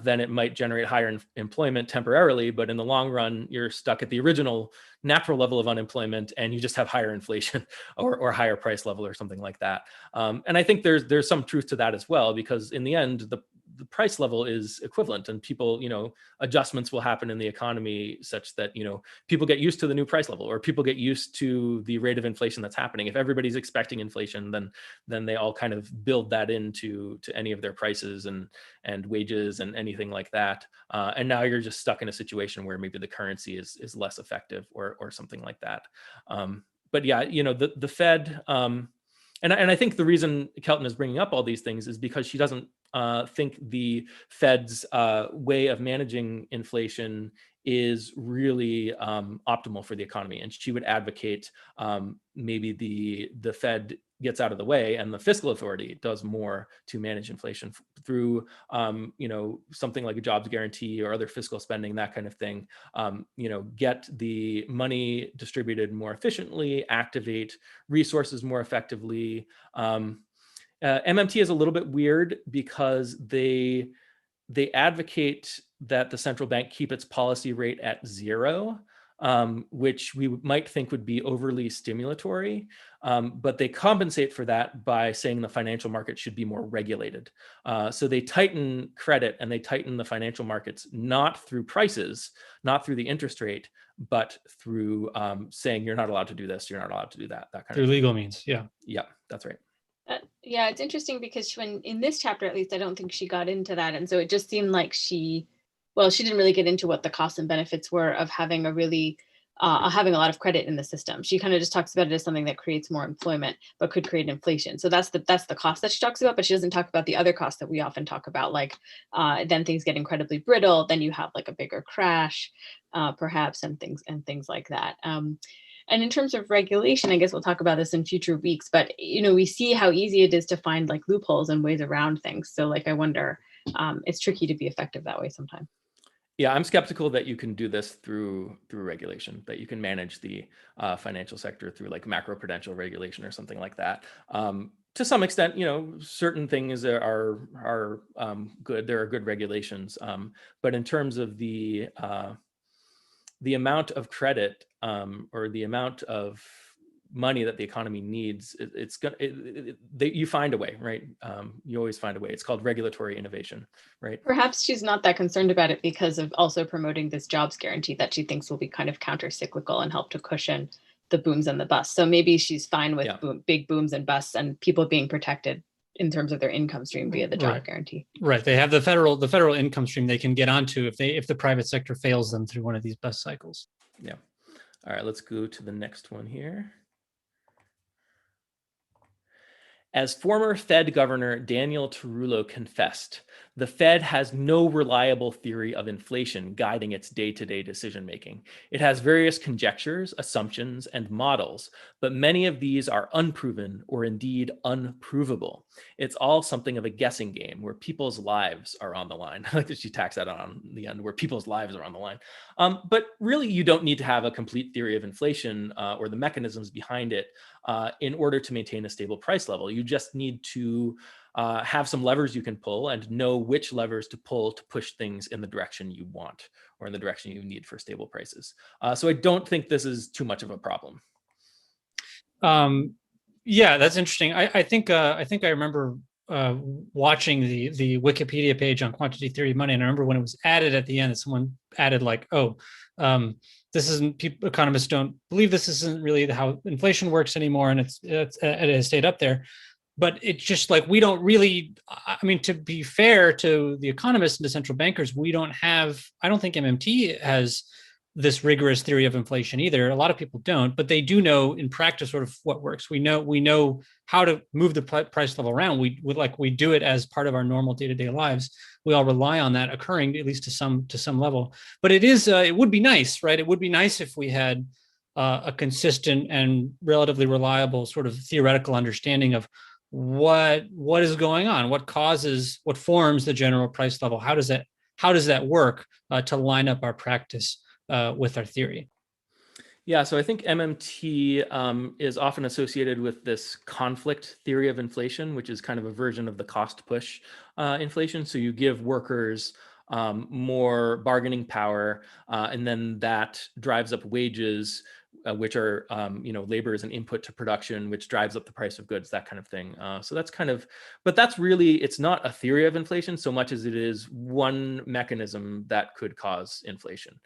A: then it might generate higher employment temporarily, but in the long run, you're stuck at the original natural level of unemployment, and you just have higher inflation or higher price level or something like that. And I think there's some truth to that as well, because in the end, the price level is equivalent, and people, adjustments will happen in the economy such that, people get used to the new price level, or people get used to the rate of inflation that's happening. If everybody's expecting inflation, then they all kind of build that into any of their prices and wages and anything like that. And now you're just stuck in a situation where maybe the currency is less effective or something like that. But yeah, the Fed, and I think the reason Kelton is bringing up all these things is because she doesn't think the Fed's way of managing inflation is really optimal for the economy. And she would advocate maybe the Fed gets out of the way and the fiscal authority does more to manage inflation through, something like a jobs guarantee or other fiscal spending, that kind of thing. Get the money distributed more efficiently, activate resources more effectively. MMT is a little bit weird because they advocate that the central bank keep its policy rate at 0, which we might think would be overly stimulatory, but they compensate for that by saying the financial market should be more regulated. So they tighten credit and they tighten the financial markets, not through prices, not through the interest rate, but through saying you're not allowed to do this, you're not allowed to do that kind
B: through
A: of
B: legal means. Yeah.
A: Yeah, that's right.
C: Yeah, it's interesting because when in this chapter, at least, I don't think she got into that. And so it just seemed like she didn't really get into what the costs and benefits were of having having a lot of credit in the system. She kind of just talks about it as something that creates more employment, but could create inflation. So that's the cost that she talks about, but she doesn't talk about the other costs that we often talk about, like then things get incredibly brittle, then you have like a bigger crash, perhaps, and things like that. And in terms of regulation, I guess we'll talk about this in future weeks, but we see how easy it is to find like loopholes and ways around things. So like, I wonder, it's tricky to be effective that way sometimes.
A: Yeah, I'm skeptical that you can do this through regulation, that you can manage the financial sector through like macroprudential regulation or something like that. To some extent, certain things are good. There are good regulations, but in terms of the amount of credit or the amount of money that the economy needs, you find a way, right? You always find a way. It's called regulatory innovation, right?
C: Perhaps she's not that concerned about it because of also promoting this jobs guarantee that she thinks will be kind of counter-cyclical and help to cushion the booms and the busts. So maybe she's fine with big booms and busts and people being protected in terms of their income stream via the job guarantee.
B: Right. They have the federal income stream they can get onto if the private sector fails them through one of these bust cycles.
A: Yeah. All right, let's go to the next one here. As former Fed Governor Daniel Tarullo confessed, the Fed has no reliable theory of inflation guiding its day-to-day decision-making. It has various conjectures, assumptions, and models, but many of these are unproven or indeed unprovable. It's all something of a guessing game where people's lives are on the line. I like that she tacks that on the end, where people's lives are on the line. But really, you don't need to have a complete theory of inflation or the mechanisms behind it in order to maintain a stable price level. You just need to have some levers you can pull and know which levers to pull to push things in the direction you want or in the direction you need for stable prices. So I don't think this is too much of a problem.
B: Yeah, that's interesting. I think I remember watching the Wikipedia page on quantitative theory of money, and I remember when it was added at the end, someone added like, This isn't, people, economists don't believe this isn't really how inflation works anymore, and it has stayed up there. But it's just like, we don't really, I mean, to be fair to the economists and to central bankers, we don't have, I don't think MMT has this rigorous theory of inflation either. A lot of people don't, but they do know in practice sort of what works. We know how to move the price level around. We do it as part of our normal day-to-day lives. We all rely on that occurring, at least to some level. But it would be nice, right? It would be nice if we had a consistent and relatively reliable sort of theoretical understanding of what is going on, what forms the general price level, how does that work to line up our practice with our theory.
A: Yeah, so I think MMT is often associated with this conflict theory of inflation, which is kind of a version of the cost push inflation. So you give workers more bargaining power, and then that drives up wages, which are, labor is an input to production, which drives up the price of goods, that kind of thing. So that's but that's really, it's not a theory of inflation so much as it is one mechanism that could cause inflation.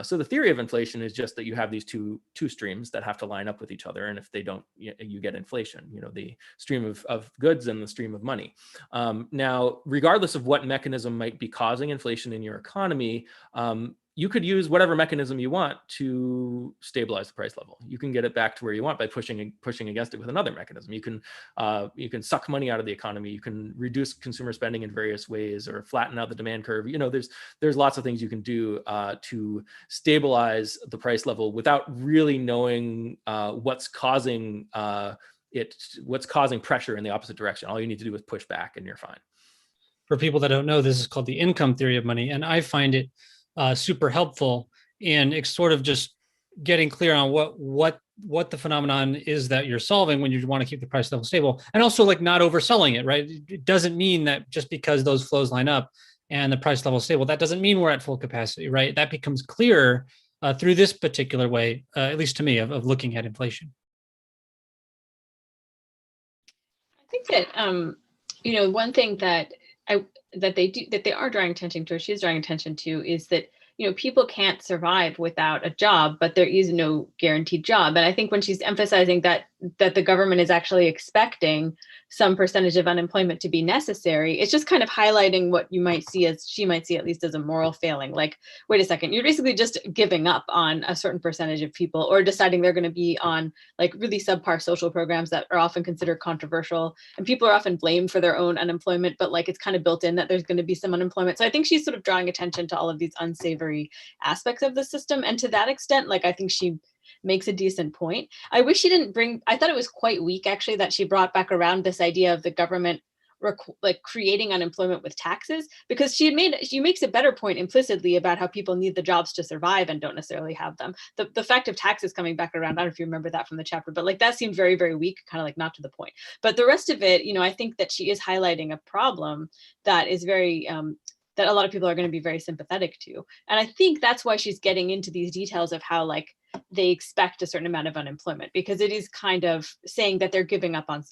A: So the theory of inflation is just that you have these two streams that have to line up with each other, and if they don't, you get inflation. The stream of goods and the stream of money. Now, regardless of what mechanism might be causing inflation in your economy, you could use whatever mechanism you want to stabilize the price level. You can get it back to where you want by pushing against it with another mechanism. You can suck money out of the economy. You can reduce consumer spending in various ways, or flatten out the demand curve. There's lots of things you can do to stabilize the price level without really knowing what's causing pressure in the opposite direction. All you need to do is push back, and you're fine.
B: For people that don't know, this is called the income theory of money, and I find it super helpful in sort of just getting clear on what the phenomenon is that you're solving when you want to keep the price level stable, and also like not overselling it, right? It doesn't mean that just because those flows line up and the price level is stable, that doesn't mean we're at full capacity, right? That becomes clearer through this particular way, at least to me, of looking at inflation.
C: I think that one thing that they are drawing attention to, or she's drawing attention to, is that people can't survive without a job, but there is no guaranteed job. And I think when she's emphasizing that the government is actually expecting some percentage of unemployment to be necessary, it's just kind of highlighting what she might see at least as a moral failing. Like, wait a second, you're basically just giving up on a certain percentage of people, or deciding they're going to be on like really subpar social programs that are often considered controversial, and people are often blamed for their own unemployment, but like it's kind of built in that there's going to be some unemployment. So I think she's sort of drawing attention to all of these unsavory aspects of the system, and to that extent, like I think she makes a decent point. I wish she didn't I thought it was quite weak actually that she brought back around this idea of the government like creating unemployment with taxes, because she makes a better point implicitly about how people need the jobs to survive and don't necessarily have them. The fact of taxes coming back around, I don't know if you remember that from the chapter, but like that seemed very, very weak, kind of like not to the point. But the rest of it, I think that she is highlighting a problem that is very that a lot of people are going to be very sympathetic to. And I think that's why she's getting into these details of how like they expect a certain amount of unemployment, because it is kind of saying that they're giving up on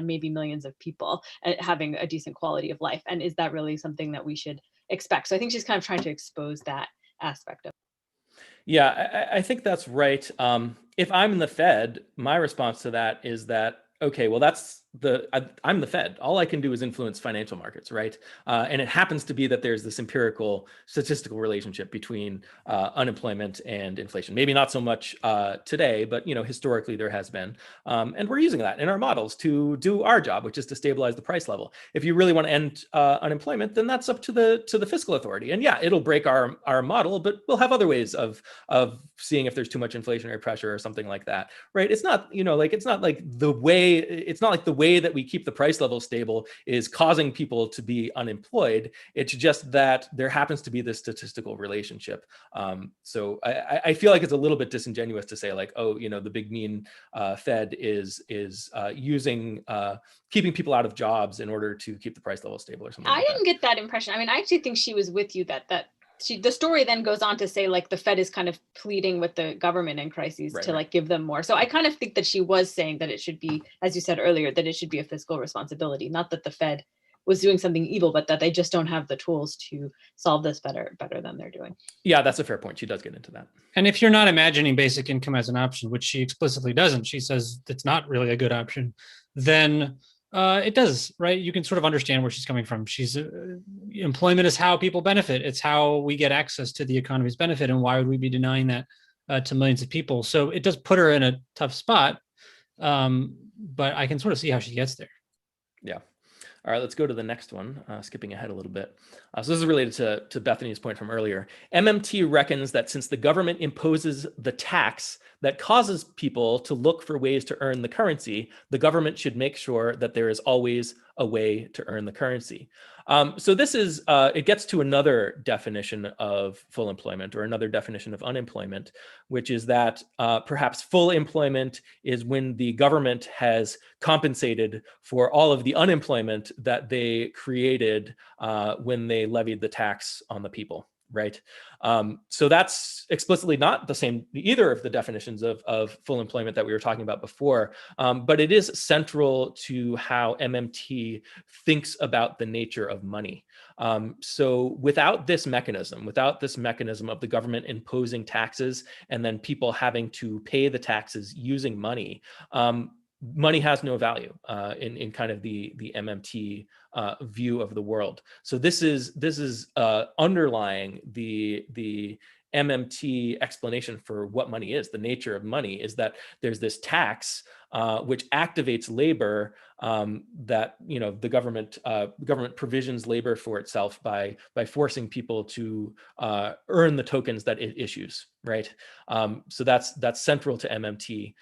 C: maybe millions of people having a decent quality of life. And is that really something that we should expect? So I think she's kind of trying to expose that aspect of it.
A: Yeah, I think that's right. If I'm the Fed, my response to that is that, okay, well, I'm the Fed. All I can do is influence financial markets, right? And it happens to be that there's this empirical statistical relationship between unemployment and inflation. Maybe not so much today, but historically there has been, and we're using that in our models to do our job, which is to stabilize the price level. If you really want to end unemployment, then that's up to the fiscal authority. And yeah, it'll break our model, but we'll have other ways of seeing if there's too much inflationary pressure or something like that, right? It's not like the way that we keep the price level stable is causing people to be unemployed. It's just that there happens to be this statistical relationship. So I feel like it's a little bit disingenuous to say like, oh, the big mean Fed is using keeping people out of jobs in order to keep the price level stable or something.
C: I didn't get that impression. I mean, I actually think she was with you that the story then goes on to say like the Fed is kind of pleading with the government in crises to like give them more. So I kind of think that she was saying that it should be, as you said earlier, that it should be a fiscal responsibility, not that the Fed was doing something evil, but that they just don't have the tools to solve this better than they're doing.
A: Yeah, that's a fair point. She does get into that.
B: And if you're not imagining basic income as an option, which she explicitly doesn't, she says it's not really a good option, then it does, right? You can sort of understand where she's coming from. She's employment is how people benefit. It's how we get access to the economy's benefit. And why would we be denying that to millions of people? So it does put her in a tough spot. But I can sort of see how she gets there.
A: Yeah. All right, let's go to the next one, skipping ahead a little bit. So this is related to Bethany's point from earlier. MMT reckons that since the government imposes the tax that causes people to look for ways to earn the currency, the government should make sure that there is always a way to earn the currency. So this is, it gets to another definition of full employment, or another definition of unemployment, which is that perhaps full employment is when the government has compensated for all of the unemployment that they created when they levied the tax on the people. Right. So that's explicitly not the same, either of the definitions of full employment that we were talking about before, but it is central to how MMT thinks about the nature of money. So without this mechanism of the government imposing taxes and then people having to pay the taxes using money, money has no value in kind of the MMT view of the world. So this is underlying the MMT explanation for what money is. The nature of money is that there's this tax which activates labor, that the government provisions labor for itself by forcing people to earn the tokens that it issues, right? So that's central to MMT.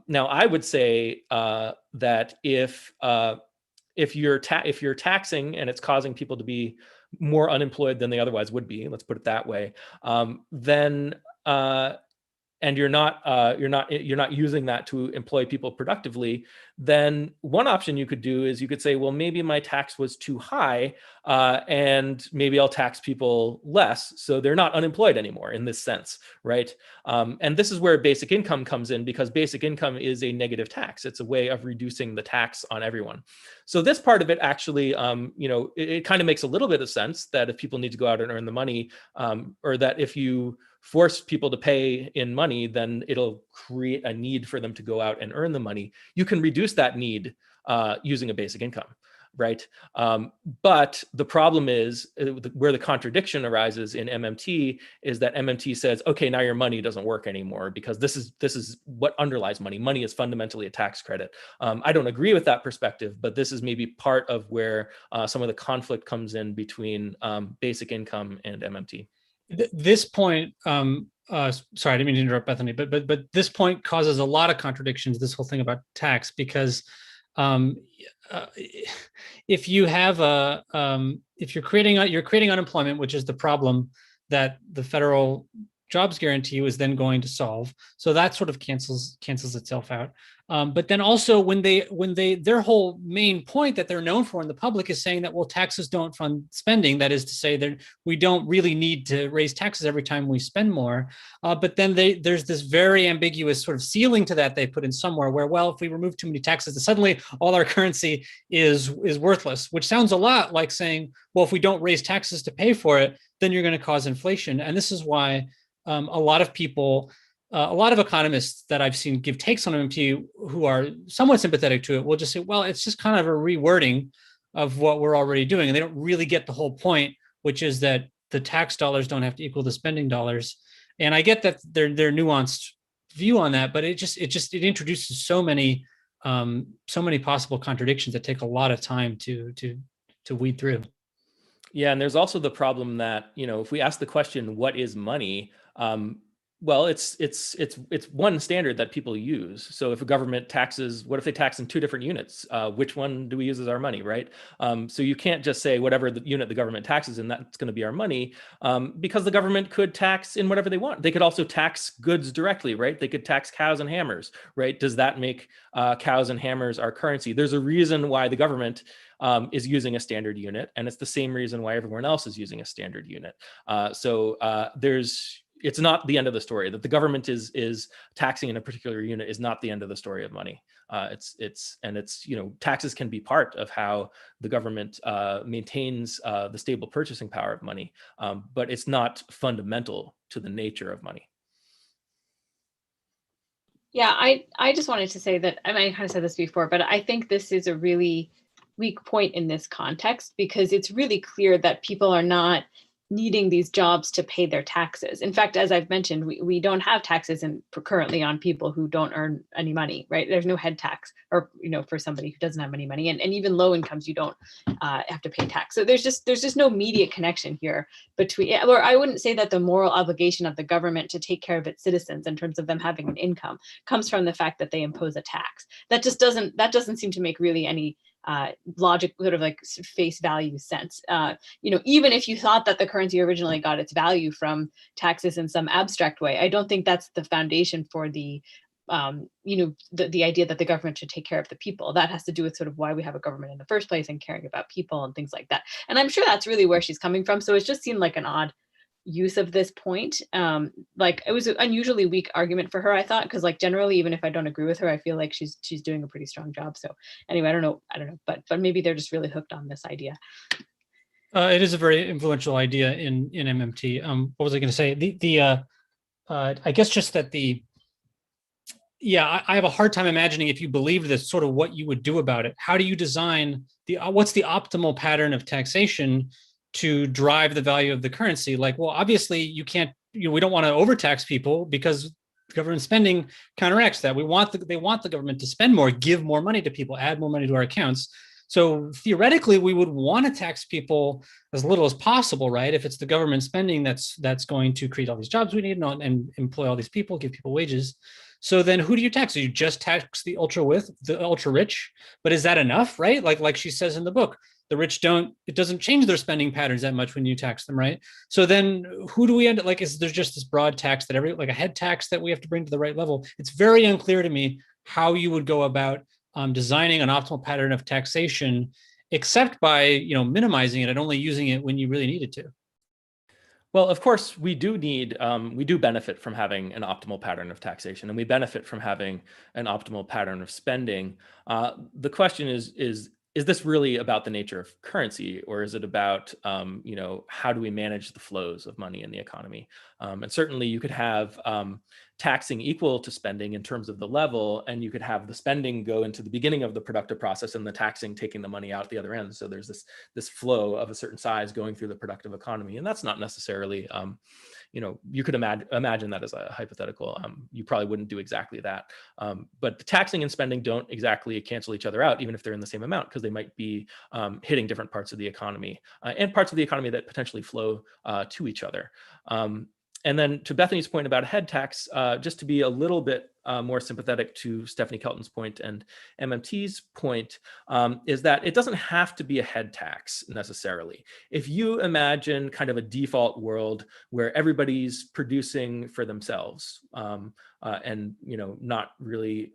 A: Now, I would say that if you're taxing and it's causing people to be more unemployed than they otherwise would be, let's put it that way, then and you're not using that to employ people productively, then one option you could do is you could say, well, maybe my tax was too high, and maybe I'll tax people less, so they're not unemployed anymore in this sense, right? And this is where basic income comes in, because basic income is a negative tax. It's a way of reducing the tax on everyone. So this part of it actually, it kind of makes a little bit of sense that if people need to go out and earn the money, or that if you force people to pay in money, then it'll create a need for them to go out and earn the money. You can reduce that need using a basic income, right? But the problem is, where the contradiction arises in MMT is that MMT says, okay, now your money doesn't work anymore, because this is what underlies money. Money is fundamentally a tax credit. I don't agree with that perspective, but this is maybe part of where some of the conflict comes in between basic income and MMT.
B: This point, sorry, I didn't mean to interrupt, Bethany, but this point causes a lot of contradictions, this whole thing about tax, because if you have if you're creating unemployment, which is the problem that the federal jobs guarantee was then going to solve. So that sort of cancels itself out. But then also when their whole main point that they're known for in the public is saying that, well, taxes don't fund spending. That is to say that we don't really need to raise taxes every time we spend more. But then there's this very ambiguous sort of ceiling to that they put in somewhere where, well, if we remove too many taxes, then suddenly all our currency is worthless, which sounds a lot like saying, well, if we don't raise taxes to pay for it, then you're going to cause inflation. And this is why a lot of people, a lot of economists that I've seen give takes on MMT who are somewhat sympathetic to it will just say, well, it's just kind of a rewording of what we're already doing. And they don't really get the whole point, which is that the tax dollars don't have to equal the spending dollars. And I get that their nuanced view on that, but it introduces so many possible contradictions that take a lot of time to weed through.
A: Yeah, and there's also the problem that, if we ask the question, what is money? Well, it's one standard that people use. So if a government taxes, what if they tax in two different units? Which one do we use as our money, right? So you can't just say whatever the unit the government taxes in, that's going to be our money, because the government could tax in whatever they want. They could also tax goods directly, right? They could tax cows and hammers, right? Does that make cows and hammers our currency? There's a reason why the government is using a standard unit, and it's the same reason why everyone else is using a standard unit. It's not the end of the story. That the government is taxing in a particular unit is not the end of the story of money. Taxes can be part of how the government maintains the stable purchasing power of money, but it's not fundamental to the nature of money.
C: Yeah, I just wanted to say that, I mean, I kind of said this before, but I think this is a really weak point in this context, because it's really clear that people are not needing these jobs to pay their taxes. In fact, as I've mentioned, we don't have taxes currently on people who don't earn any money, right? There's no head tax, or for somebody who doesn't have any money, and even low incomes, you don't have to pay tax. So there's just no immediate connection here between, or I wouldn't say that the moral obligation of the government to take care of its citizens in terms of them having an income comes from the fact that they impose a tax. That doesn't seem to make really any logic, sort of like face value sense. Even if you thought that the currency originally got its value from taxes in some abstract way, I don't think that's the foundation for the idea that the government should take care of the people. That has to do with sort of why we have a government in the first place, and caring about people and things like that. And I'm sure that's really where she's coming from. So it just seemed like an odd use of this point. Like, it was an unusually weak argument for her, I thought, because like generally, even if I don't agree with her, I feel like she's doing a pretty strong job. So anyway, I don't know, but maybe they're just really hooked on this idea.
B: It is a very influential idea in MMT. What was I going to say? I guess just that I have a hard time imagining, if you believe this, sort of what you would do about it. How do you design what's the optimal pattern of taxation to drive the value of the currency? Like, well, obviously you can't, we don't want to overtax people, because government spending counteracts that. They want the government to spend more, give more money to people, add more money to our accounts. So theoretically, we would want to tax people as little as possible, right? If it's the government spending that's going to create all these jobs we need and employ all these people, give people wages. So then who do you tax? So you just tax the ultra rich, but is that enough, right? Like she says in the book, the rich it doesn't change their spending patterns that much when you tax them, right? So then who do we end up, like, is there just this broad tax that like a head tax that we have to bring to the right level? It's very unclear to me how you would go about designing an optimal pattern of taxation, except by, minimizing it and only using it when you really need it to.
A: Well, of course, we do benefit from having an optimal pattern of taxation, and we benefit from having an optimal pattern of spending. The question is this really about the nature of currency, or is it about, how do we manage the flows of money in the economy? And certainly you could have taxing equal to spending in terms of the level, and you could have the spending go into the beginning of the productive process and the taxing taking the money out the other end. So there's this flow of a certain size going through the productive economy. And that's not necessarily, you could imagine that as a hypothetical. You probably wouldn't do exactly that. But the taxing and spending don't exactly cancel each other out, even if they're in the same amount, because they might be hitting different parts of the economy and parts of the economy that potentially flow to each other. And then to Bethany's point about a head tax, just to be a little bit more sympathetic to Stephanie Kelton's point and MMT's point, is that it doesn't have to be a head tax necessarily. If you imagine kind of a default world where everybody's producing for themselves, and not really,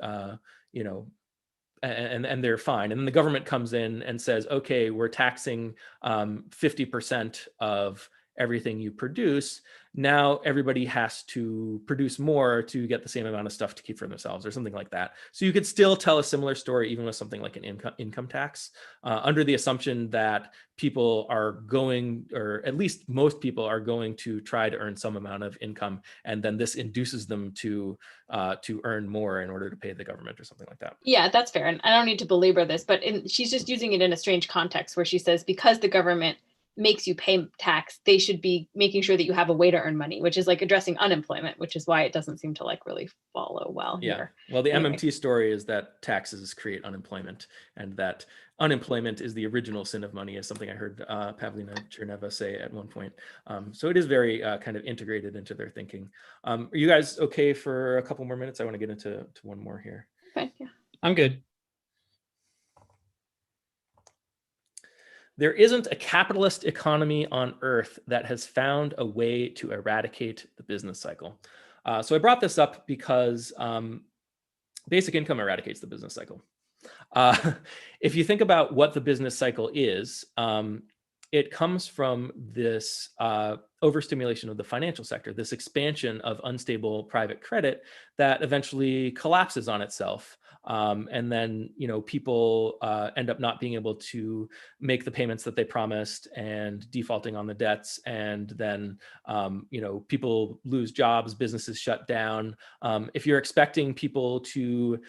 A: and they're fine, and then the government comes in and says, okay, we're taxing 50% of everything you produce. Now everybody has to produce more to get the same amount of stuff to keep for themselves, or something like that. So you could still tell a similar story even with something like an income tax, under the assumption that people are going, or at least most people are going to try to earn some amount of income, and then this induces them to earn more in order to pay the government or something like that.
C: Yeah, that's fair. And I don't need to belabor this, but she's just using it in a strange context where she says, because the government makes you pay tax, they should be making sure that you have a way to earn money, which is like addressing unemployment, which is why it doesn't seem to like really follow well here.
A: Well, the MMT story is that taxes create unemployment, and that unemployment is the original sin of money, is something I heard Pavlina Cherneva say at one point. So it is very kind of integrated into their thinking. Are you guys okay for a couple more minutes? I want to get into one more here.
C: Okay, yeah.
B: I'm good.
A: There isn't a capitalist economy on Earth that has found a way to eradicate the business cycle. So I brought this up because basic income eradicates the business cycle. If you think about what the business cycle is, it comes from this overstimulation of the financial sector, this expansion of unstable private credit that eventually collapses on itself And then, people end up not being able to make the payments that they promised and defaulting on the debts. And then, people lose jobs, businesses shut down. If you're expecting people to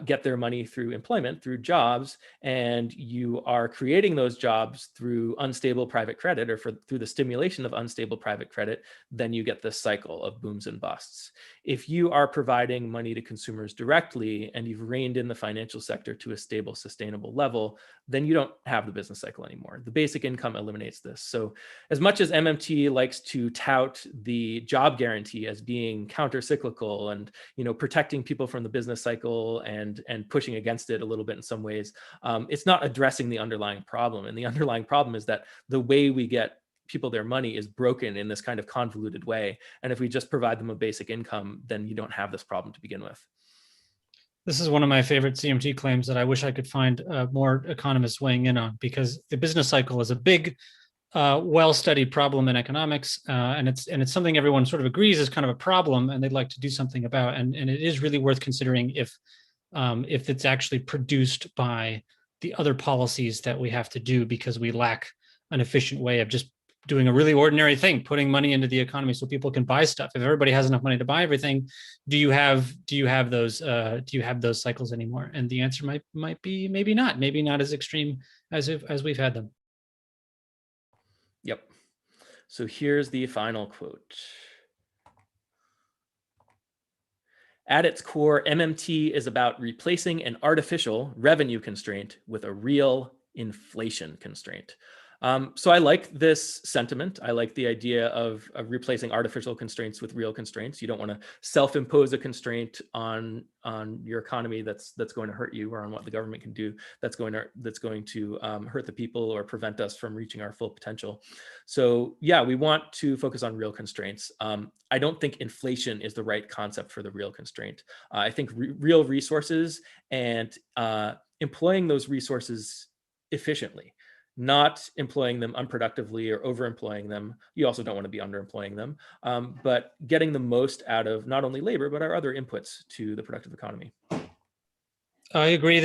A: get their money through employment, through jobs, and you are creating those jobs through unstable private credit or through the stimulation of unstable private credit, then you get this cycle of booms and busts. If you are providing money to consumers directly and you've reined in the financial sector to a stable, sustainable level, then you don't have the business cycle anymore. The basic income eliminates this. So as much as MMT likes to tout the job guarantee as being counter-cyclical and protecting people from the business cycle and pushing against it a little bit in some ways, it's not addressing the underlying problem. And the underlying problem is that the way we get people their money is broken in this kind of convoluted way. And if we just provide them a basic income, then you don't have this problem to begin with.
B: This is one of my favorite CMT claims that I wish I could find more economists weighing in on, because the business cycle is a big, well-studied problem in economics, and it's something everyone sort of agrees is kind of a problem, and they'd like to do something about. And it is really worth considering if it's actually produced by the other policies that we have to do, because we lack an efficient way of just doing a really ordinary thing, putting money into the economy so people can buy stuff. If everybody has enough money to buy everything, do you have those cycles anymore? And the answer might be maybe not as extreme as we've had them.
A: Yep. So here's the final quote. At its core, MMT is about replacing an artificial revenue constraint with a real inflation constraint. So I like this sentiment. I like the idea of replacing artificial constraints with real constraints. You don't want to self-impose a constraint on your economy that's going to hurt you, or on what the government can do that's going to hurt the people or prevent us from reaching our full potential. So yeah, we want to focus on real constraints. I don't think inflation is the right concept for the real constraint. I think real resources and employing those resources efficiently, not employing them unproductively or overemploying them. You also don't want to be underemploying them, but getting the most out of not only labor, but our other inputs to the productive economy.
B: I agree.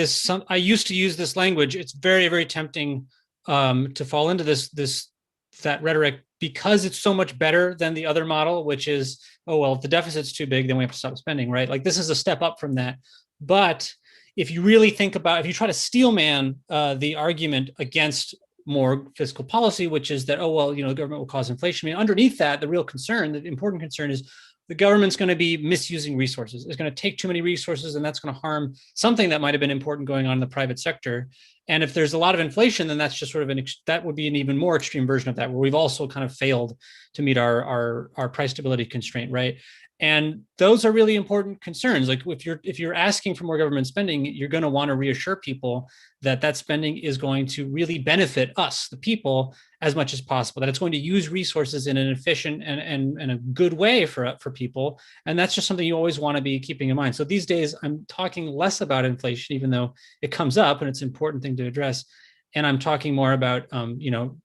B: I used to use this language. It's very, very tempting to fall into that rhetoric, because it's so much better than the other model, which is, oh, well, if the deficit's too big, then we have to stop spending, right? Like, this is a step up from that. But if you really think about, if you try to steelman the argument against more fiscal policy, which is that, oh, well, the government will cause inflation. I mean, underneath that, the real concern, the important concern, is the government's going to be misusing resources. It's going to take too many resources, and that's going to harm something that might have been important going on in the private sector. And if there's a lot of inflation, then that's just sort of that would be an even more extreme version of that, where we've also kind of failed to meet our price stability constraint, right? And those are really important concerns. Like, if you're asking for more government spending, you're going to want to reassure people that spending is going to really benefit us, the people, as much as possible, that it's going to use resources in an efficient and a good way for people. And that's just something you always want to be keeping in mind. So these days, I'm talking less about inflation, even though it comes up and it's an important thing to address. And I'm talking more about,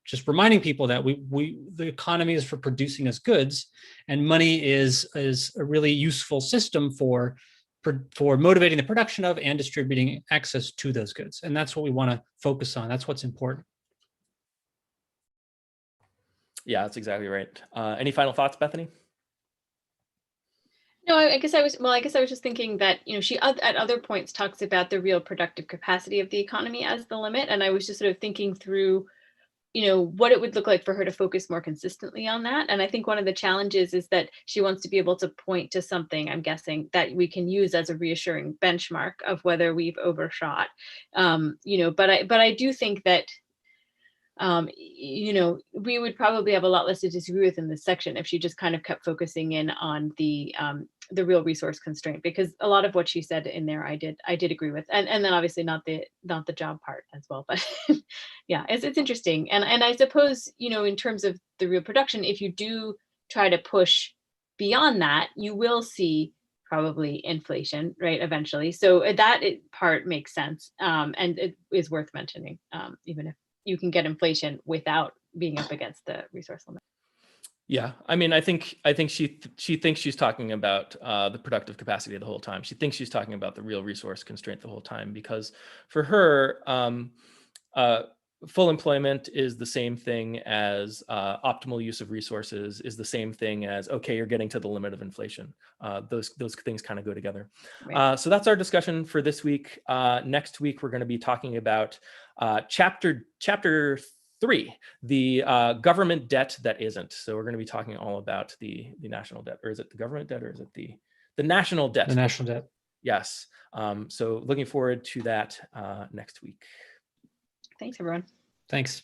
B: just reminding people that the economy is for producing us goods, and money is a really useful system for motivating the production of and distributing access to those goods. And that's what we want to focus on. That's what's important.
A: Yeah, that's exactly right. Any final thoughts, Bethany?
C: No, I guess I was just thinking that, she at other points talks about the real productive capacity of the economy as the limit. And I was just sort of thinking through, what it would look like for her to focus more consistently on that. And I think one of the challenges is that she wants to be able to point to something, I'm guessing, that we can use as a reassuring benchmark of whether we've overshot. But I do think that, we would probably have a lot less to disagree with in this section if she just kind of kept focusing in on the real resource constraint, because a lot of what she said in there I did agree with, and then obviously not the job part as well. But yeah, it's interesting, and I suppose in terms of the real production, if you do try to push beyond that, you will see probably inflation, right, eventually. So that part makes sense, and it is worth mentioning, even if you can get inflation without being up against the resource limit.
A: Yeah, I mean, I think she thinks she's talking about the productive capacity the whole time. She thinks she's talking about the real resource constraint the whole time, because for her, uh, full employment is the same thing as optimal use of resources, is the same thing as, okay, you're getting to the limit of inflation. Those things kind of go together.
C: Right.
A: So that's our discussion for this week. Next week, we're going to be talking about chapter 3, the government debt that isn't. So we're going to be talking all about the national debt, or is it the government debt, or is it the national debt?
B: The national debt.
A: Yes. So looking forward to that next week.
C: Thanks, everyone.
B: Thanks.